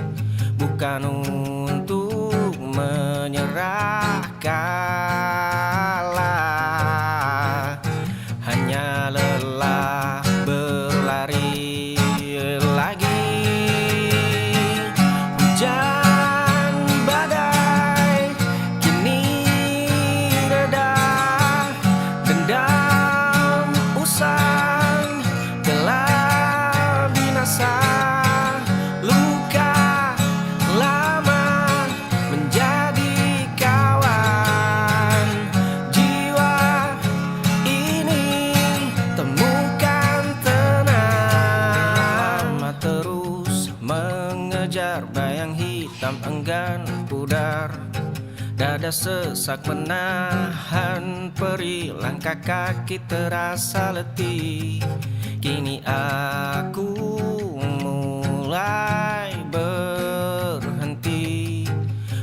bukan untuk menyerah kalah, hanya lelah berlari lagi. Hujan badai kini reda, dendam usang telah binasa. Luka lama menjadi kawan, jiwa ini temukan tenang. Lama terus mengejar bayang hitam enggan pudar. Dada sesak menahan perih, langkah kaki terasa letih. Kini aku mulai berhenti,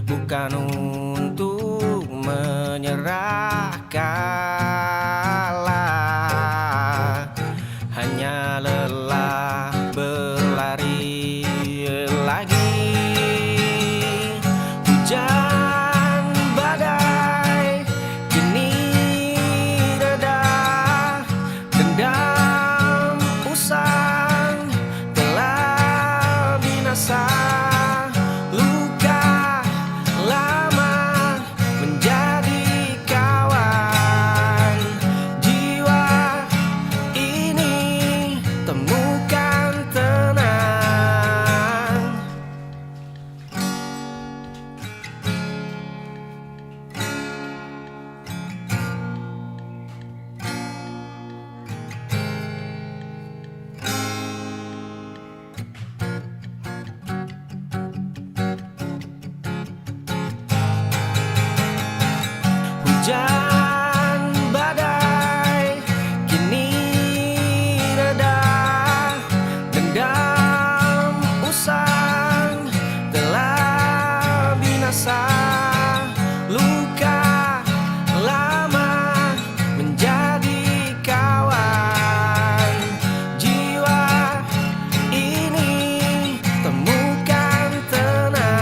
bukan untuk menyerah kalah, hanya lelah berlari lagi. Hujan badai kini reda, dendam usang telah binasa. Luka lama menjadi kawan, jiwa ini temukan tenang. Hujan badai kini reda, dendam usang telah binasa. Luka lama menjadi kawan, jiwa ini temukan tenang.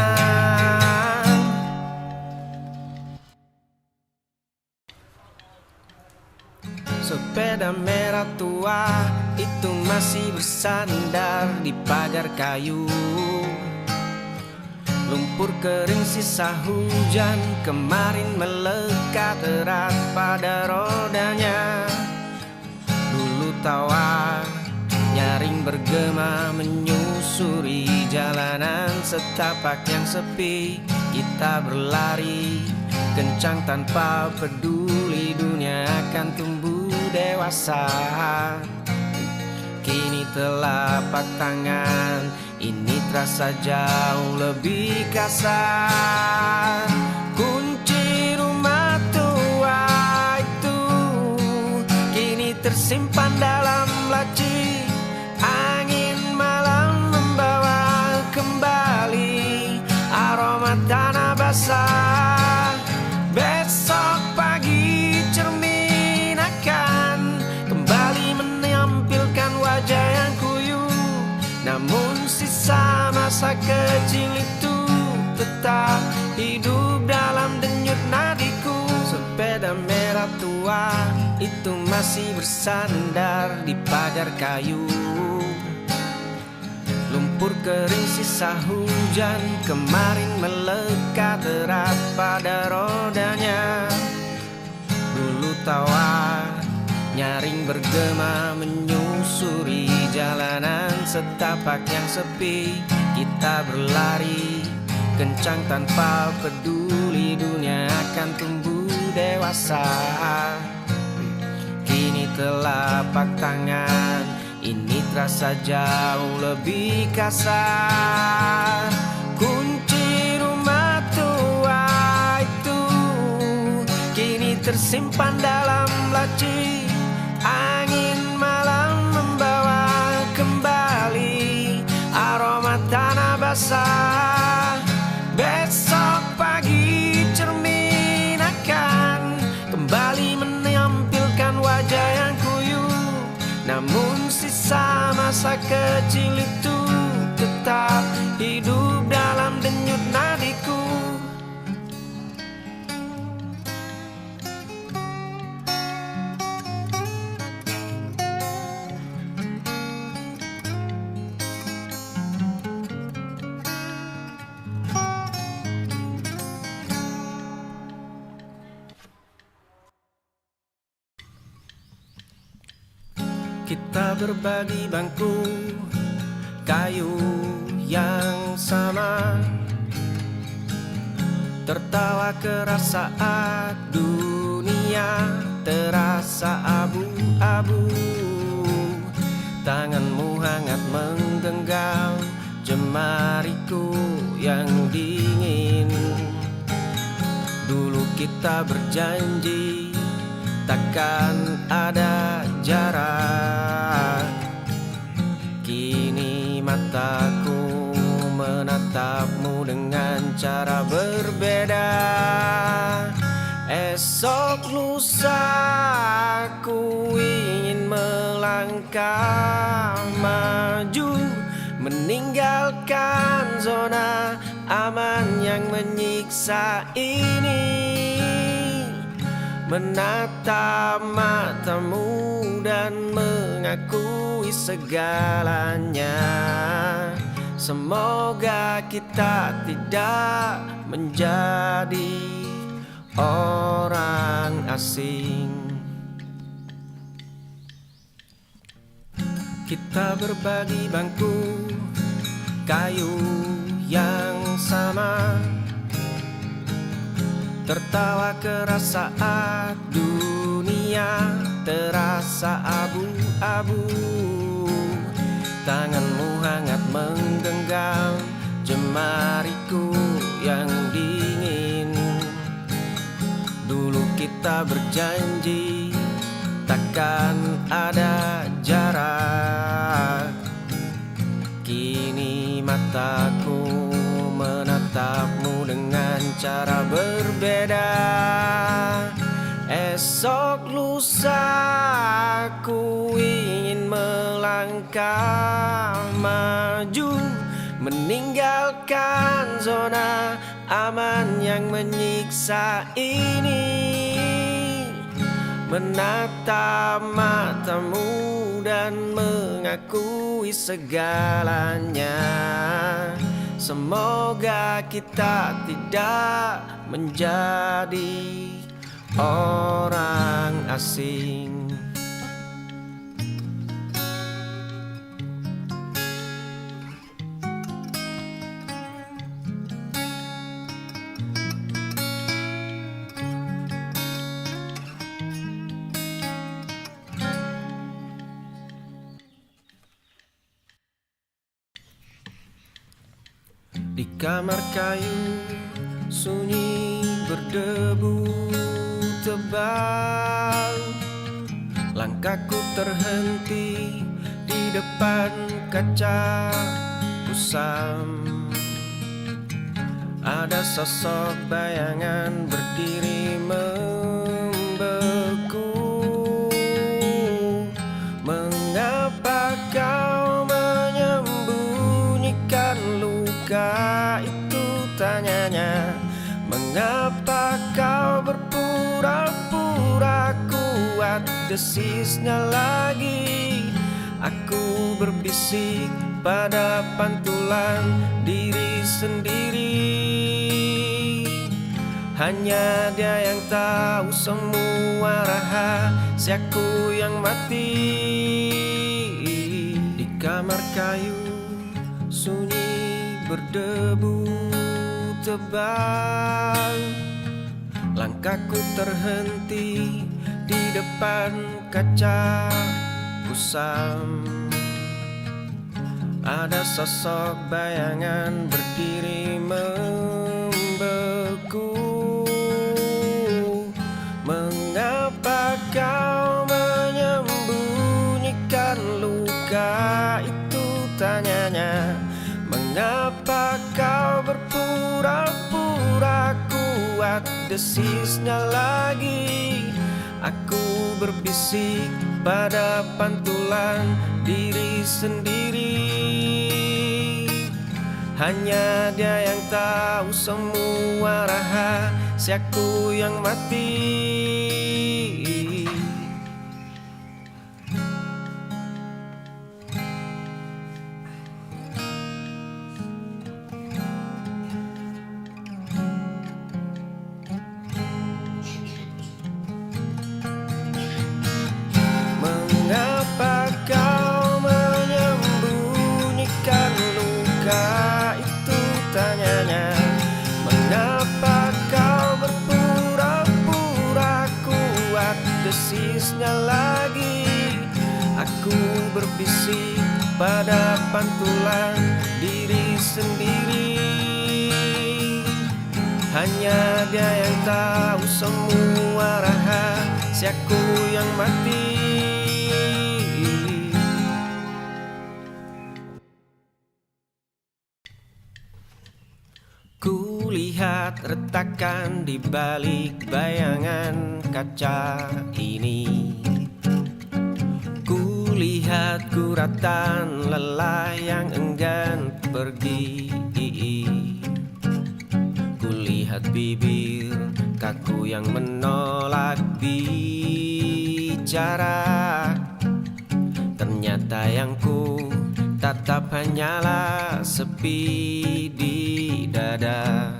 Sepeda merah tua itu masih bersandar di pagar kayu. Lumpur kering sisa hujan kemarin melekat erat pada rodanya. Dulu tawa nyaring bergema menyusuri jalanan setapak yang sepi. Kita berlari kencang tanpa peduli dunia akan tumbuh dewasa. Kini telapak tangan ini terasa jauh lebih kasar. Kunci rumah tua itu kini tersimpan dalam laci. Angin malam membawa kembali aroma tanah basah. Besok pagi cermin akan kembali menampilkan wajah yang kuyu. Namun sisa masa kecil itu tetap hidup dalam denyut nadiku. Sepeda merah tua itu masih bersandar di pagar kayu. Lumpur kering sisa hujan kemarin melekat erat pada rodanya. Dulu tertawa, nyaring bergema menyusuri jalanan setapak yang sepi. Kita berlari kencang tanpa peduli dunia akan tumbuh dewasa. Kini telapak tangan ini terasa jauh lebih kasar. Kunci rumah tua itu kini tersimpan dalam laci. Angin malam membawa kembali aroma tanah basah. Besok pagi cermin akan kembali menampilkan wajah yang kuyup, namun sisa masa kecil itu tetap hidup dalam denyut nadiku. Kita berbagi bangku kayu yang sama, tertawa keras saat dunia terasa abu-abu. Tanganmu hangat menggenggam jemariku yang dingin. Dulu kita berjanji takkan ada jarak. Kini mataku menatapmu dengan cara berbeda. Esok lusa ku ingin melangkah maju, meninggalkan zona aman yang menyiksa ini. Menatap matamu dan mengakui segalanya. Semoga kita tidak menjadi orang asing. Kita berbagi bangku kayu yang sama, tertawa keras saat dunia terasa abu-abu. Tanganmu hangat menggenggam jemariku yang dingin. Dulu kita berjanji takkan ada jarak. Kini mataku menatapmu dengan cara berbeda. Esok lusa ku ingin melangkah maju, meninggalkan zona aman yang menyiksa ini. Menatap matamu dan mengakui segalanya. Semoga kita tidak menjadi orang asing. Di kamar kayu sunyi berdebu tebal. Langkahku terhenti di depan kaca kusam. Ada sosok bayangan berdiri membeku. Mengapa kau menyembunyikan luka itu, tanyanya. Mengapa kau berpura-pura kuat, desisnya lagi. Aku berbisik pada pantulan diri sendiri. Hanya dia yang tahu semua rahasiaku yang mati. Di kamar kayu sunyi berdebu tebal, langkahku terhenti di depan kaca kusam. Ada sosok bayangan berdiri membeku. Mengapa kau menyembunyikan luka itu, tanyanya. Mengapa kau berpura-pura kuat, desisnya lagi. Aku berbisik pada pantulan diri sendiri. Hanya dia yang tahu semua rahasiaku yang mati. Mengapa kau menyembunyikan luka itu, tanyanya. Mengapa kau berpura-pura kuat, desisnya lagi. Aku berbisik pada pantulan diri sendiri. Hanya dia yang tahu semua rahasiaku yang mati. Kulihat retakan di balik bayangan kaca ini. Kulihat guratan lelah yang enggan pergi. Kulihat bibir kaku yang menolak bicara. Ternyata yang ku tatap hanyalah sepi di dada.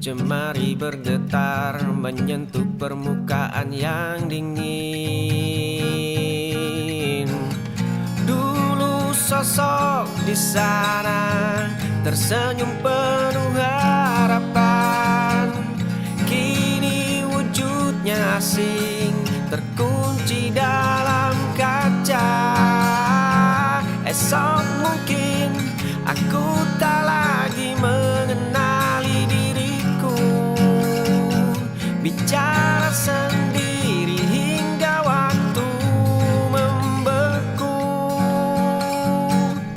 Jemari bergetar menyentuh permukaan yang dingin. Dulu sosok di sana tersenyum penuh harapan. Kini wujudnya asing, terkunci dalam kaca. Esok mungkin aku tak lagi mengenali diriku. Bicara sendiri hingga waktu membeku.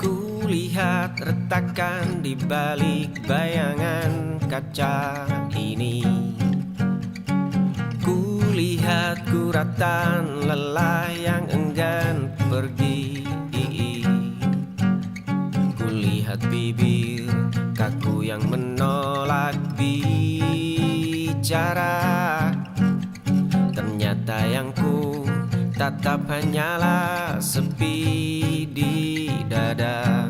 Kulihat retakan di balik bayangan kaca ini. Kulihat guratan lelah yang enggan pergi. Kulihat bibir kaku yang menolak bicara. Ternyata yang ku tatap hanyalah sepi di dada.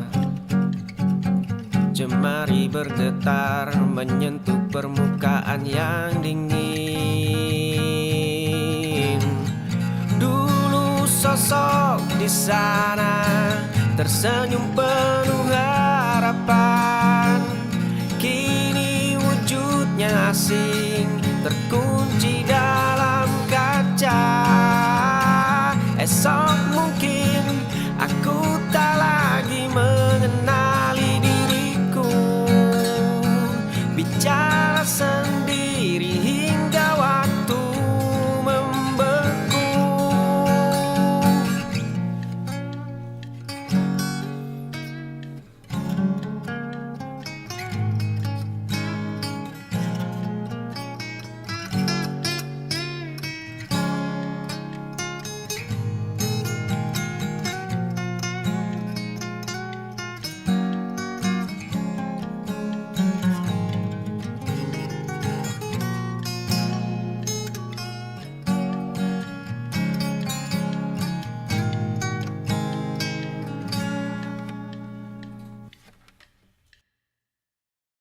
Jemari bergetar menyentuh permukaan yang dingin. Dulu sosok di sana tersenyum penuh harapan. Kini wujudnya asing, terkunci dalam kaca. Esok